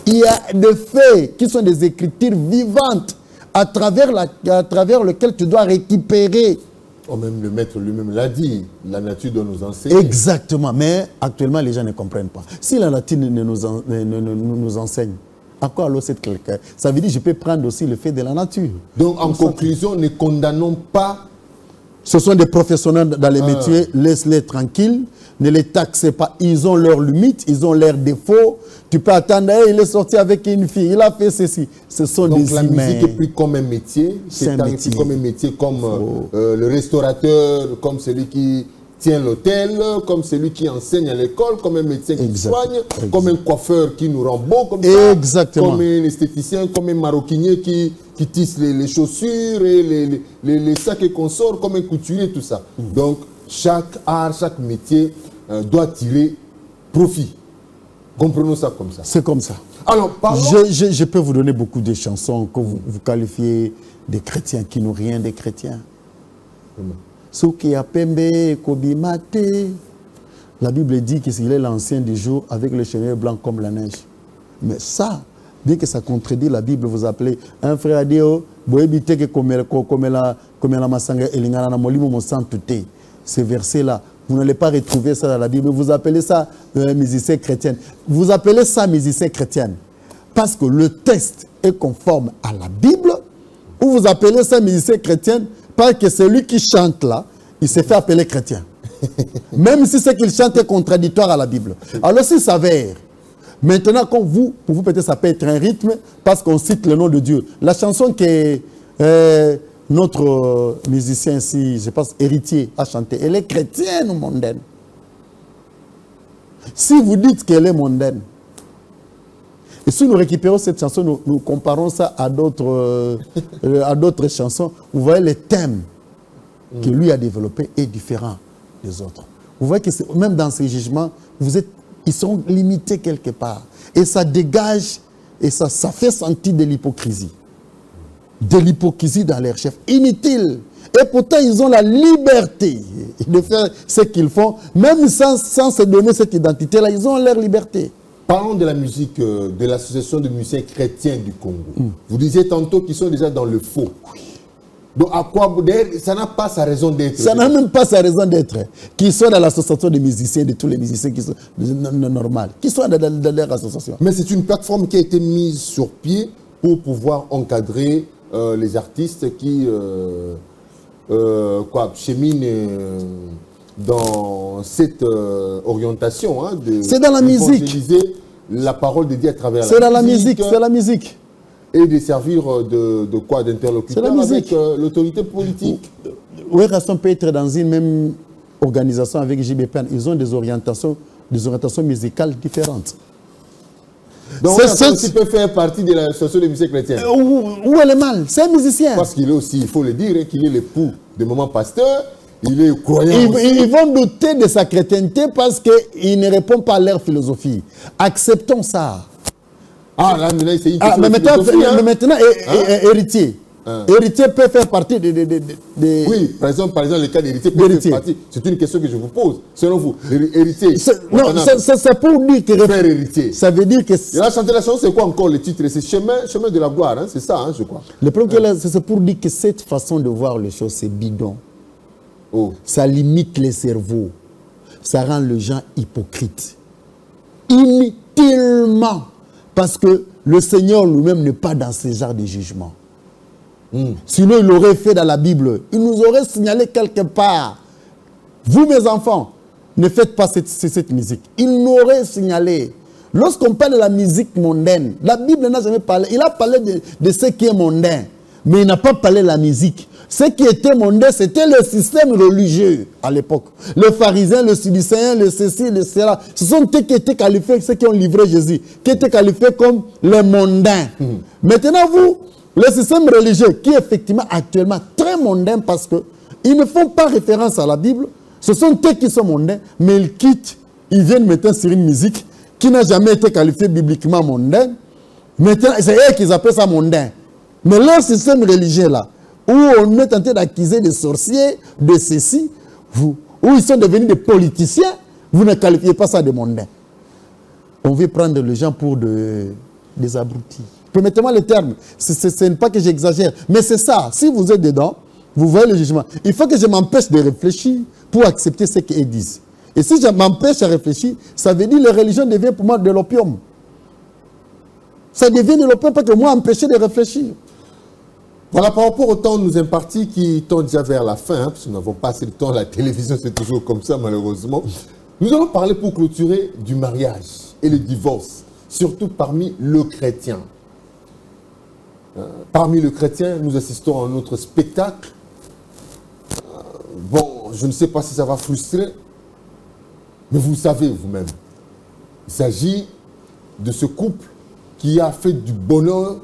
Il y a des faits qui sont des écritures vivantes à travers lesquelles tu dois récupérer. Oh, même le maître lui-même l'a dit, la nature doit nous enseigner. Exactement, mais actuellement les gens ne comprennent pas. Si la nature nous enseigne, à quoi alors c'est quelqu'un? Ça veut dire que je peux prendre aussi le fait de la nature. Donc en conclusion, ne condamnons pas. Ce sont des professionnels dans les métiers, laisse-les tranquilles, ne les taxez pas. Ils ont leurs limites, ils ont leurs défauts. Tu peux attendre, hey, il est sorti avec une fille, il a fait ceci. Ce sont donc des la humains. musique est plus comme un métier, c'est comme un métier comme le restaurateur, comme celui qui tient l'hôtel, comme celui qui enseigne à l'école, comme un médecin qui soigne, comme un coiffeur qui nous rend beau, comme ça, comme un esthéticien, comme un maroquinier qui tisse les chaussures et les sacs et consorts, comme un couturier, tout ça. Donc, chaque art, chaque métier doit tirer profit. Comprenons ça comme ça. C'est comme ça. Alors, parlons... je peux vous donner beaucoup de chansons que vous qualifiez des chrétiens qui n'ont rien des chrétiens. Souki Apembe, Kobimate. La Bible dit qu'il est l'ancien du jour avec le cheveux blanc comme la neige. Mais ça, bien que ça contredit la Bible, vous appelez un frère a dit, ces versets-là, vous n'allez pas retrouver ça dans la Bible. Vous appelez ça musicien chrétien. Vous appelez ça musicien chrétien parce que le texte est conforme à la Bible, ou vous appelez ça musicien chrétien parce que celui qui chante là, il s'est fait appeler chrétien. Même si ce qu'il chante est contradictoire à la Bible. Alors s'il s'avère, maintenant quand pour vous peut-être ça peut être un rythme parce qu'on cite le nom de Dieu. La chanson que notre musicien ici, je pense Héritier, a chanté, elle est chrétienne ou mondaine? Si vous dites qu'elle est mondaine, et si nous récupérons cette chanson, nous comparons ça à d'autres chansons, vous voyez le thème que lui a développé est différent des autres. Vous voyez que même dans ces jugements, ils sont limités quelque part. Et ça dégage, et ça fait sentir de l'hypocrisie. De l'hypocrisie dans leur chef. Inutile. Et pourtant, ils ont la liberté de faire ce qu'ils font, même sans se donner cette identité-là, ils ont leur liberté. Parlons de la musique de l'association de musiciens chrétiens du Congo. Vous disiez tantôt qu'ils sont déjà dans le faux. Oui. Donc, à quoi ça n'a pas sa raison d'être. Ça n'a même pas sa raison d'être. Qu'ils soient dans l'association des musiciens, de tous les musiciens qui sont normaux, qui soient dans leur association. Mais c'est une plateforme qui a été mise sur pied pour pouvoir encadrer les artistes qui cheminent dans cette orientation c'est dans la musique. La parole de Dieu à travers la musique. C'est dans la musique, c'est la musique. Et de servir d'interlocuteur avec l'autorité politique. Oui, Raston peut être dans une même organisation avec JBPN. Ils ont des orientations musicales différentes. Donc, il peut faire partie de l'association des musiciens chrétiens. Où elle est mal? C'est un musicien. Parce qu'il est aussi, il faut le dire, qu'il est l'époux de maman pasteur. Il est croyant. Ils vont douter de sa chrétienté parce qu'il ne répond pas à leur philosophie. Acceptons ça. Ah, là, c'est une question mais maintenant, héritier. Héritier peut faire partie de... Oui, par exemple, le cas d'héritier peut faire partie. C'est une question que je vous pose. Selon vous, héritier... Non, c'est pour dire que... Frère héritier. Ça veut dire que... Il a chanté la chanson, c'est quoi encore le titre? C'est chemin de la gloire, hein? C'est ça, hein, je crois. Le problème, c'est pour dire que cette façon de voir les choses, c'est bidon. Oh. Ça limite les cerveaux. Ça rend les gens hypocrites. Inutilement. Parce que le Seigneur lui-même n'est pas dans ce genre de jugement. Sinon, il l'aurait fait dans la Bible. Il nous aurait signalé quelque part. Vous, mes enfants, ne faites pas cette musique. Il nous aurait signalé. Lorsqu'on parle de la musique mondaine, la Bible n'a jamais parlé. Il a parlé de ce qui est mondain. Mais il n'a pas parlé de la musique. Ce qui était mondain, c'était le système religieux à l'époque. Les pharisiens, les Sadducéens, les ceci, les cela. Ce sont eux qui étaient qualifiés, ceux qui ont livré Jésus, qui étaient qualifiés comme les mondains. Maintenant, vous, le système religieux, qui est effectivement actuellement très mondain parce qu'ils ne font pas référence à la Bible, ce sont eux qui sont mondains, mais ils quittent, ils viennent maintenant sur une musique qui n'a jamais été qualifié bibliquement mondain. Maintenant, c'est eux qui appellent ça mondain. Mais leur système religieux là, où on est tenté d'accuser des sorciers, de ceci, où ils sont devenus des politiciens, vous ne qualifiez pas ça de mondain. On veut prendre les gens pour des abrutis. Permettez-moi le terme, ce n'est pas que j'exagère, mais c'est ça. Si vous êtes dedans, vous voyez le jugement. Il faut que je m'empêche de réfléchir pour accepter ce qu'ils disent. Et si je m'empêche à réfléchir, ça veut dire que la religion devient pour moi de l'opium. Ça devient de l'opium parce que moi, empêcher de réfléchir. Voilà, par rapport au temps nous imparti qui tend déjà vers la fin, hein, parce que nous n'avons pas assez de temps, la télévision c'est toujours comme ça malheureusement. Nous allons parler pour clôturer du mariage et le divorce, surtout parmi le chrétien. Parmi le chrétien, nous assistons à un autre spectacle. Bon, je ne sais pas si ça va frustrer, mais vous savez vous-même. Il s'agit de ce couple qui a fait du bonheur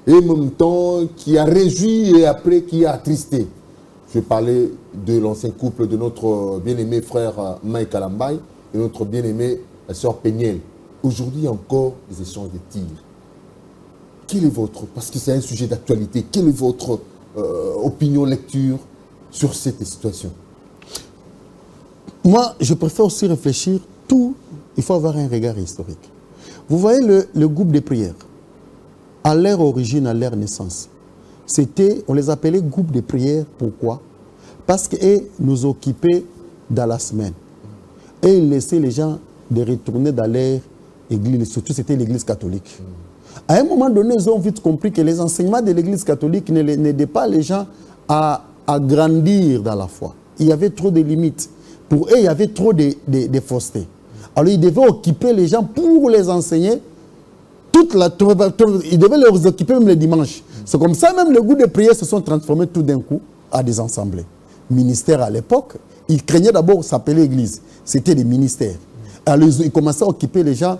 et en même temps qui a réjoui et après qui a attristé. Je vais parler de l'ancien couple de notre bien-aimé frère Mike Alambay et notre bien-aimée sœur Péniel. Aujourd'hui, il y a encore des échanges de tirs. Quel est votre, parce que c'est un sujet d'actualité, quelle est votre opinion, lecture sur cette situation? Moi, je préfère aussi réfléchir tout. Il faut avoir un regard historique. Vous voyez le groupe de prières, à leur origine, à leur naissance, c'était, on les appelait groupe de prières. Pourquoi? Parce qu'ils nous occupaient dans la semaine. Et ils laissaient les gens de retourner dans leur église, surtout c'était l'église catholique. À un moment donné, ils ont vite compris que les enseignements de l'église catholique n'aidaient pas les gens à grandir dans la foi. Il y avait trop de limites. Pour eux, il y avait trop de fausseté. Alors, ils devaient occuper les gens pour les enseigner. Ils devaient les occuper même les dimanches. C'est comme ça, même les groupes de prière se sont transformés tout d'un coup à des assemblées. Ministère à l'époque, ils craignaient d'abord s'appeler église. C'était des ministères. Alors, ils commençaient à occuper les gens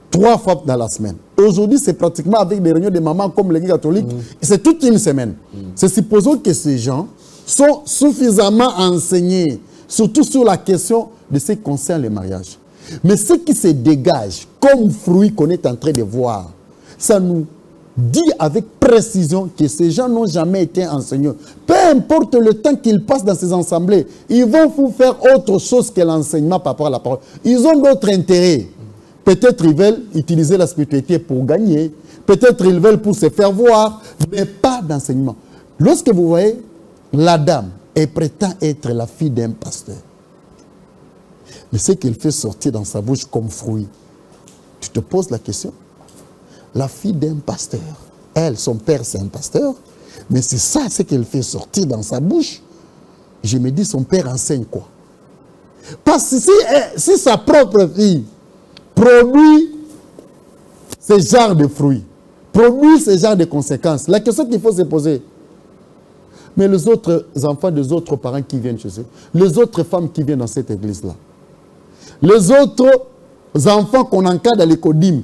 3 fois dans la semaine. Aujourd'hui, c'est pratiquement avec des réunions de mamans comme l'église catholique. C'est toute une semaine. C'est supposons que ces gens sont suffisamment enseignés, surtout sur la question de ce qui concerne le mariage. Mais ce qui se dégage comme fruit qu'on est en train de voir, ça nous dit avec précision que ces gens n'ont jamais été enseignés. Peu importe le temps qu'ils passent dans ces assemblées, ils vont vous faire autre chose que l'enseignement par rapport à la parole. Ils ont d'autres intérêts. Peut-être ils veulent utiliser la spiritualité pour gagner. Peut-être ils veulent pour se faire voir, mais pas d'enseignement. Lorsque vous voyez la dame, elle prétend être la fille d'un pasteur. Mais ce qu'elle fait sortir dans sa bouche comme fruit, tu te poses la question. La fille d'un pasteur, elle, son père c'est un pasteur, mais c'est ça ce qu'elle fait sortir dans sa bouche. Je me dis, son père enseigne quoi? Parce que si sa propre fille produit ce genre de fruits, produit ce genre de conséquences, la question qu'il faut se poser, mais les autres enfants des autres parents qui viennent chez eux, les autres femmes qui viennent dans cette église-là, les autres enfants qu'on encadre à l'écodime,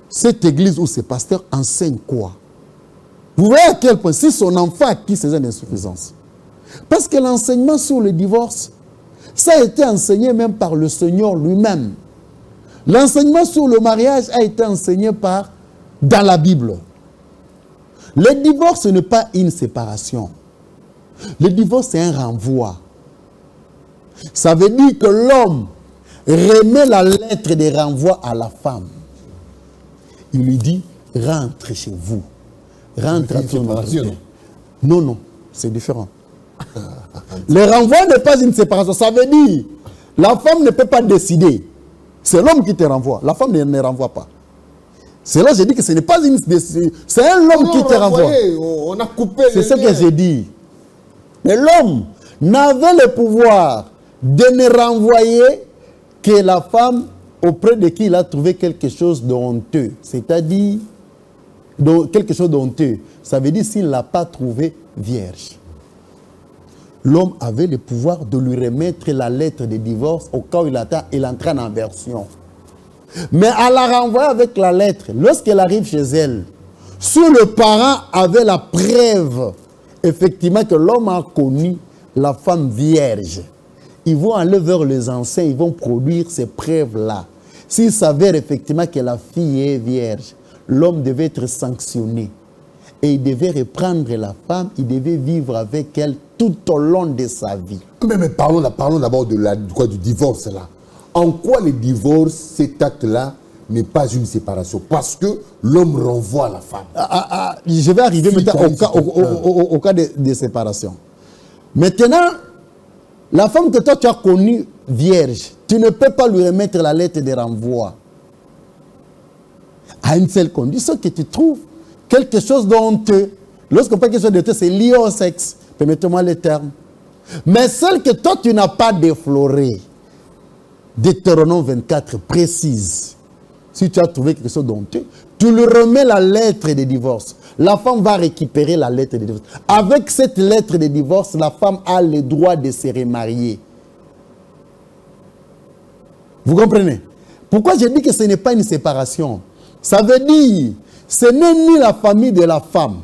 cette église ou ces pasteurs enseignent quoi? Vous voyez à quel point, si son enfant a acquis ces insuffisances. Parce que l'enseignement sur le divorce, ça a été enseigné même par le Seigneur lui-même. L'enseignement sur le mariage a été enseigné dans la Bible. Le divorce n'est pas une séparation. Le divorce, c'est un renvoi. Ça veut dire que l'homme remet la lettre de renvoi à la femme. Il lui dit, rentre chez vous. Rentre à ton mari. Non, non, c'est différent. Le renvoi n'est pas une séparation. Ça veut dire, la femme ne peut pas décider. C'est l'homme qui te renvoie. La femme ne renvoie pas. C'est là que j'ai dit que ce n'est pas une décision. C'est un homme qui te renvoie. On a coupé. C'est ce que j'ai dit. Mais l'homme n'avait le pouvoir de ne renvoyer que la femme auprès de qui il a trouvé quelque chose de honteux. C'est-à-dire, quelque chose de honteux. Ça veut dire s'il ne l'a pas trouvé vierge. L'homme avait le pouvoir de lui remettre la lettre de divorce au cas où il entraîne en version. Mais à la renvoyer avec la lettre, lorsqu'elle arrive chez elle, si le parent avait la preuve, effectivement, que l'homme a connu la femme vierge, ils vont aller vers les anciens, ils vont produire ces preuves-là. s'il s'avère effectivement que la fille est vierge, l'homme devait être sanctionné. Et il devait reprendre la femme, il devait vivre avec elle tout au long de sa vie. Mais parlons d'abord du divorce là. En quoi le divorce, cet acte-là, n'est pas une séparation? Parce que l'homme renvoie la femme. Je vais arriver maintenant au cas de séparation. Maintenant, la femme que toi tu as connue vierge, tu ne peux pas lui remettre la lettre de renvoi. À une seule condition, que tu trouves quelque chose d'honteux. Lorsqu'on parle quelque chose d'honteux, c'est lié au sexe. Permettez-moi le terme. Mais celle que toi tu n'as pas déflorée, Deutéronome 24 précise. Si tu as trouvé quelque chose d'honteux, tu lui remets la lettre de divorce. La femme va récupérer la lettre de divorce. Avec cette lettre de divorce, la femme a le droit de se remarier. Vous comprenez? Pourquoi je dis que ce n'est pas une séparation? Ça veut dire, ce n'est ni la famille de la femme,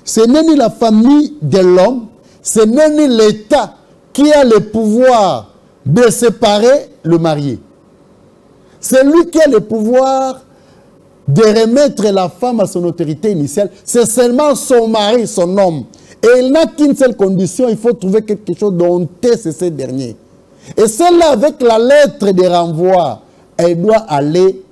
ce n'est ni la famille de l'homme, ce n'est ni l'État qui a le pouvoir de séparer le marié. C'est lui qui a le pouvoir de remettre la femme à son autorité initiale. C'est seulement son mari, son homme. Et il n'a qu'une seule condition, il faut trouver quelque chose d'honteux, c'est ce dernier. Et celle-là, avec la lettre de renvoi, elle doit aller,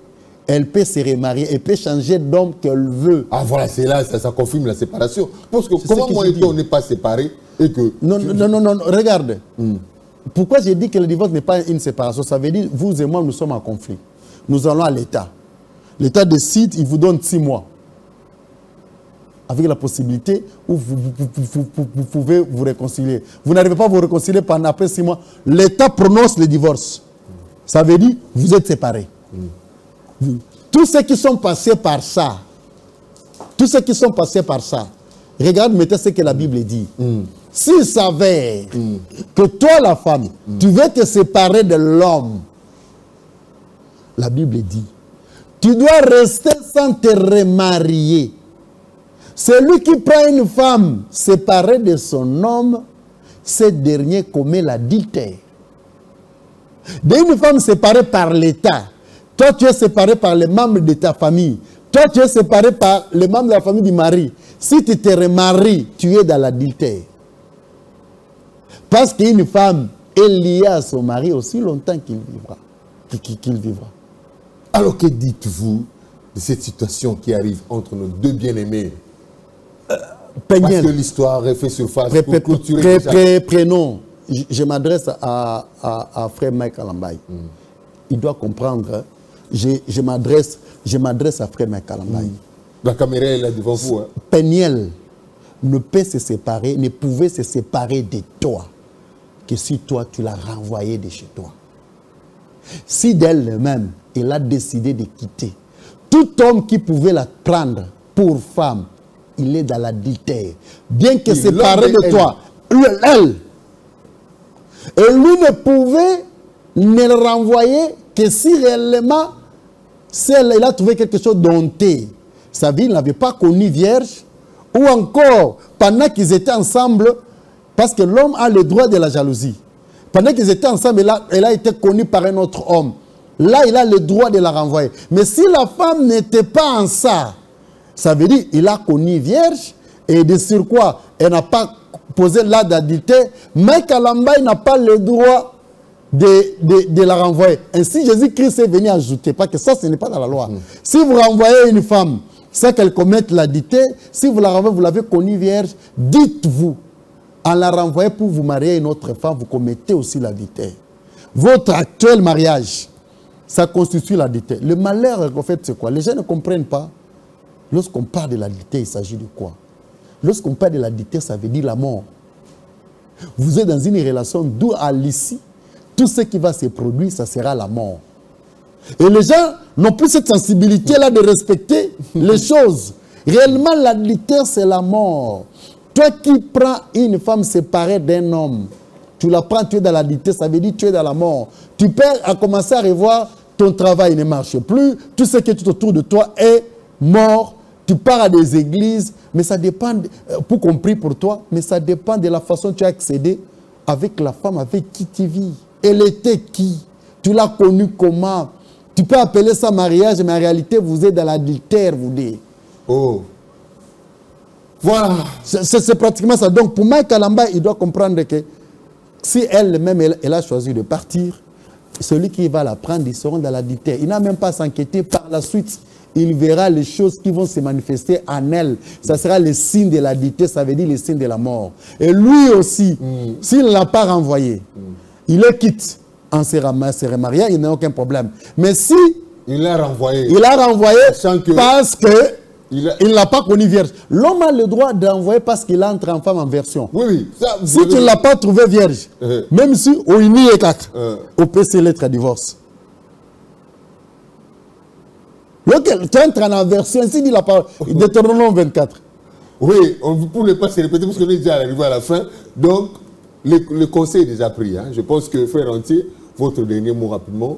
elle peut se remarier, elle peut changer d'homme qu'elle veut. Ah voilà, c'est là, ça confirme la séparation. Parce que comment moi et toi, on n'est pas séparés et que... Non, regarde. Pourquoi j'ai dit que le divorce n'est pas une séparation? Ça veut dire, vous et moi, nous sommes en conflit. Nous allons à l'État. L'État décide, il vous donne 6 mois. Avec la possibilité où vous pouvez vous réconcilier. Vous n'arrivez pas à vous réconcilier après 6 mois. L'État prononce le divorce. Ça veut dire, vous êtes séparés. Tous ceux qui sont passés par ça, regarde maintenant ce que la Bible dit. S'il s'avère que toi, la femme, tu veux te séparer de l'homme, la Bible dit, tu dois rester sans te remarier. Celui qui prend une femme séparée de son homme, ce dernier commet l'adultère. D'une femme séparée par l'État, toi tu es séparé par les membres de ta famille, toi tu es séparé par les membres de la famille du mari. Si tu te remaries, tu es dans l'adultère. Parce qu'une femme est liée à son mari aussi longtemps qu'il vivra. Alors que dites-vous de cette situation qui arrive entre nos deux bien-aimés? Parce que l'histoire refait surface pour clôturer. Prénom. Je m'adresse à frère Mike Alambaye. Il doit comprendre. Je m'adresse à frère Mike Alambaye. La caméra est là devant vous. Peniel ne pouvait se séparer de toi que si toi tu l'as renvoyé de chez toi. Si d'elle-même, elle a décidé de quitter, tout homme qui pouvait la prendre pour femme, il est dans l'adultère. Bien que séparé de toi, elle. Et lui ne pouvait ne le renvoyer que si réellement, si elle a trouvé quelque chose d'honteux. Sa vie, il n'avait pas connu vierge, ou encore, pendant qu'ils étaient ensemble, parce que l'homme a le droit de la jalousie. Pendant qu'ils étaient ensemble, elle a été connue par un autre homme. Là, il a le droit de la renvoyer. Mais si la femme n'était pas en ça veut dire qu'il a connu vierge, et de surcroît, elle n'a pas posé l'acte d'adultère, mais Alambaye n'a pas le droit de la renvoyer. Ainsi, Jésus-Christ est venu ajouter, parce que ça, ce n'est pas dans la loi. Si vous renvoyez une femme, c'est qu'elle commette l'adultère, si vous la renvoyez, vous l'avez connue vierge, dites-vous, en la renvoyant pour vous marier à une autre femme, vous commettez aussi l'adultère. Votre actuel mariage, ça constitue l'adultère. Le malheur, en fait, c'est quoi? Les gens ne comprennent pas. Lorsqu'on parle de l'adultère, il s'agit de quoi? Lorsqu'on parle de l'adultère, ça veut dire la mort. Vous êtes dans une relation d'où à l'issue, tout ce qui va se produire, ça sera la mort. Et les gens n'ont plus cette sensibilité-là de respecter les choses. Réellement, l'adultère, c'est la mort. Toi qui prends une femme séparée d'un homme, tu la prends, tu es dans l'adultère, ça veut dire tu es dans la mort. Tu peux commencer à revoir, ton travail ne marche plus, tout ce qui est tout autour de toi est mort. Tu pars à des églises, mais ça dépend, pour compris pour toi, mais ça dépend de la façon dont tu as accédé avec la femme avec qui tu vis. Elle était qui? Tu l'as connue comment? Tu peux appeler ça mariage, mais en réalité, vous êtes dans l'adultère, vous dites. Oh. Voilà. C'est pratiquement ça. Donc, pour Mike Kalamba, il doit comprendre que si elle-même, elle a choisi de partir, celui qui va la prendre, ils seront dans l'adultère. Il n'a même pas à s'inquiéter par la suite. Il verra les choses qui vont se manifester en elle. Ça sera le signe de l'adultère, ça veut dire le signe de la mort. Et lui aussi, s'il ne l'a pas renvoyé, il le quitte. En se remariant, il n'a aucun problème. Mais si il l'a renvoyé, parce qu'il ne l'a pas connu vierge. L'homme a le droit d'envoyer parce qu'il entre en femme en version. Oui, oui. Ça, si tu ne l'as pas trouvé vierge, même si au INI est 4, au PC lettre à divorce. Donc, tu entres en version, ici, il n'a pas. Deutéronome 24. Oui, pour ne pas se répéter, parce qu'on est déjà arrivé à la fin. Donc, le conseil est déjà pris. Hein. Je pense que, frère Entier, votre dernier mot rapidement.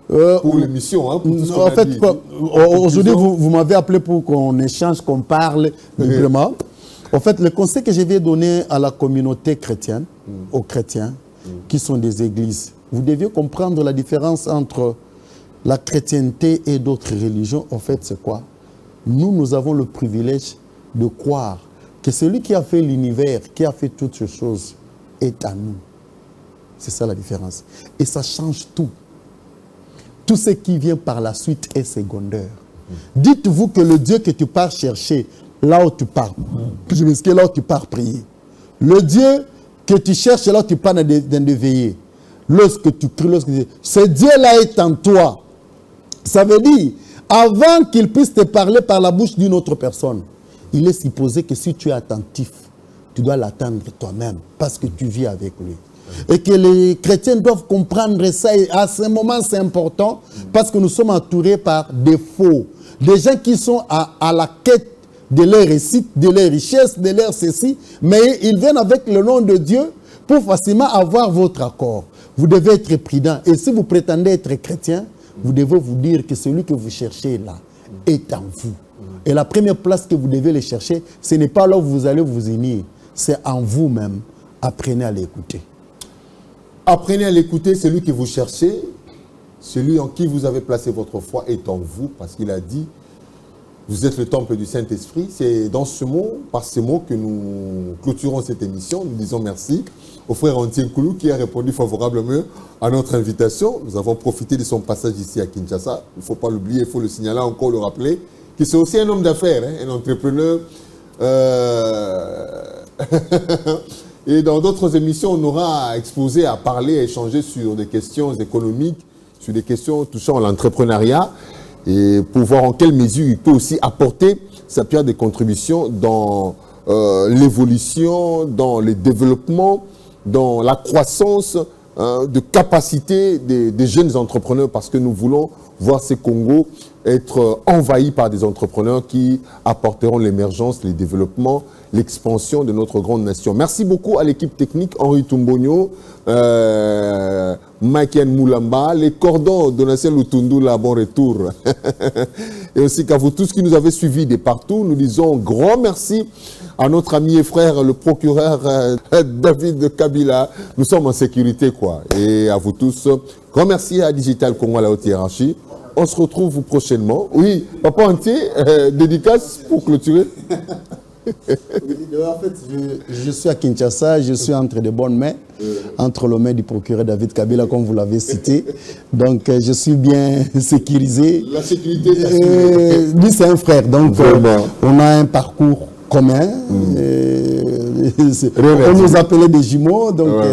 Pour l'émission, hein, pour tout ce qu'on a dit. Aujourd'hui, vous m'avez appelé pour qu'on échange, qu'on parle librement. En fait, le conseil que je vais donner à la communauté chrétienne, aux chrétiens, qui sont des églises, vous deviez comprendre la différence entre la chrétienté et d'autres religions. En fait, c'est quoi? Nous avons le privilège de croire que celui qui a fait l'univers, qui a fait toutes ces choses, est à nous. C'est ça la différence. Et ça change tout. Tout ce qui vient par la suite est secondaire. Dites-vous que le Dieu que tu pars chercher, là où tu pars, là où tu pars prier, le Dieu que tu cherches, là où tu pars dans des veillées, lorsque tu pries, ce Dieu-là est en toi. Ça veut dire, avant qu'il puisse te parler par la bouche d'une autre personne, il est supposé que si tu es attentif, tu dois l'attendre toi-même, parce que tu vis avec lui. Et que les chrétiens doivent comprendre ça. Et à ce moment, c'est important parce que nous sommes entourés par des faux. Des gens qui sont à la quête de leur réussite, de leur richesse, de leur ceci. Mais ils viennent avec le nom de Dieu pour facilement avoir votre accord. Vous devez être prudent. Et si vous prétendez être chrétien, vous devez vous dire que celui que vous cherchez là est en vous. Et la première place que vous devez le chercher, ce n'est pas là où vous allez vous unir. C'est en vous-même. Apprenez à l'écouter. Apprenez à l'écouter, celui que vous cherchez, celui en qui vous avez placé votre foi est en vous, parce qu'il a dit, vous êtes le temple du Saint-Esprit. C'est dans ce mot, par ces mots que nous clôturons cette émission. Nous disons merci au frère Entier Nkoulou qui a répondu favorablement à notre invitation. Nous avons profité de son passage ici à Kinshasa. Il ne faut pas l'oublier, il faut le signaler encore, le rappeler, que c'est aussi un homme d'affaires, hein, un entrepreneur. Et dans d'autres émissions, on aura à exposer, à parler, à échanger sur des questions économiques, sur des questions touchant à l'entrepreneuriat, et pour voir en quelle mesure il peut aussi apporter sa pierre de contribution dans l'évolution, dans le développement, dans la croissance de capacité des jeunes entrepreneurs, parce que nous voulons voir ces Congos être envahis par des entrepreneurs qui apporteront l'émergence, le développement, l'expansion de notre grande nation. Merci beaucoup à l'équipe technique, Henri Tumbonio, Maïkian Moulamba, les cordons Donatien Lutundu, là, bon retour. Et aussi qu'à vous tous qui nous avez suivis de partout, nous disons grand merci à notre ami et frère, le procureur David Kabila. Nous sommes en sécurité, quoi. Et à vous tous, grand merci à Digital Congo, la haute hiérarchie. On se retrouve prochainement. Oui, Papa Entier, dédicace pour clôturer. En fait, je suis à Kinshasa, je suis entre de bonnes mains, entre les mains du procureur David Kabila, comme vous l'avez cité. Donc, je suis bien sécurisé. La sécurité, lui, c'est un frère, donc on a un parcours commun. On nous appelait des jumeaux, donc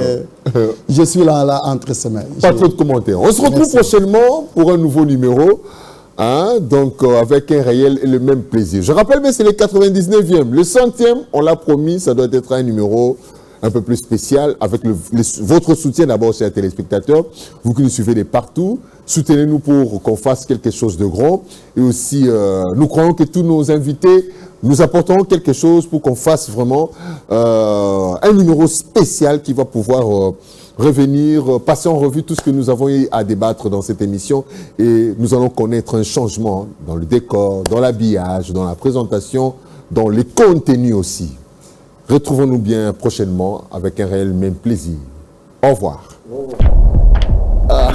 je suis là entre ces mains. Pas trop de commentaires. On se retrouve prochainement pour un nouveau numéro. Hein, donc avec un réel et le même plaisir. Je rappelle, mais c'est le 99e. Le 100e, on l'a promis, ça doit être un numéro un peu plus spécial avec votre soutien d'abord, chers téléspectateurs. Vous qui nous suivez de partout, soutenez-nous pour qu'on fasse quelque chose de grand. Et aussi, nous croyons que tous nos invités nous apporteront quelque chose pour qu'on fasse vraiment un numéro spécial qui va pouvoir revenir, passer en revue tout ce que nous avons eu à débattre dans cette émission, et nous allons connaître un changement dans le décor, dans l'habillage, dans la présentation, dans les contenus aussi. Retrouvons-nous bien prochainement avec un réel même plaisir. Au revoir. Au revoir.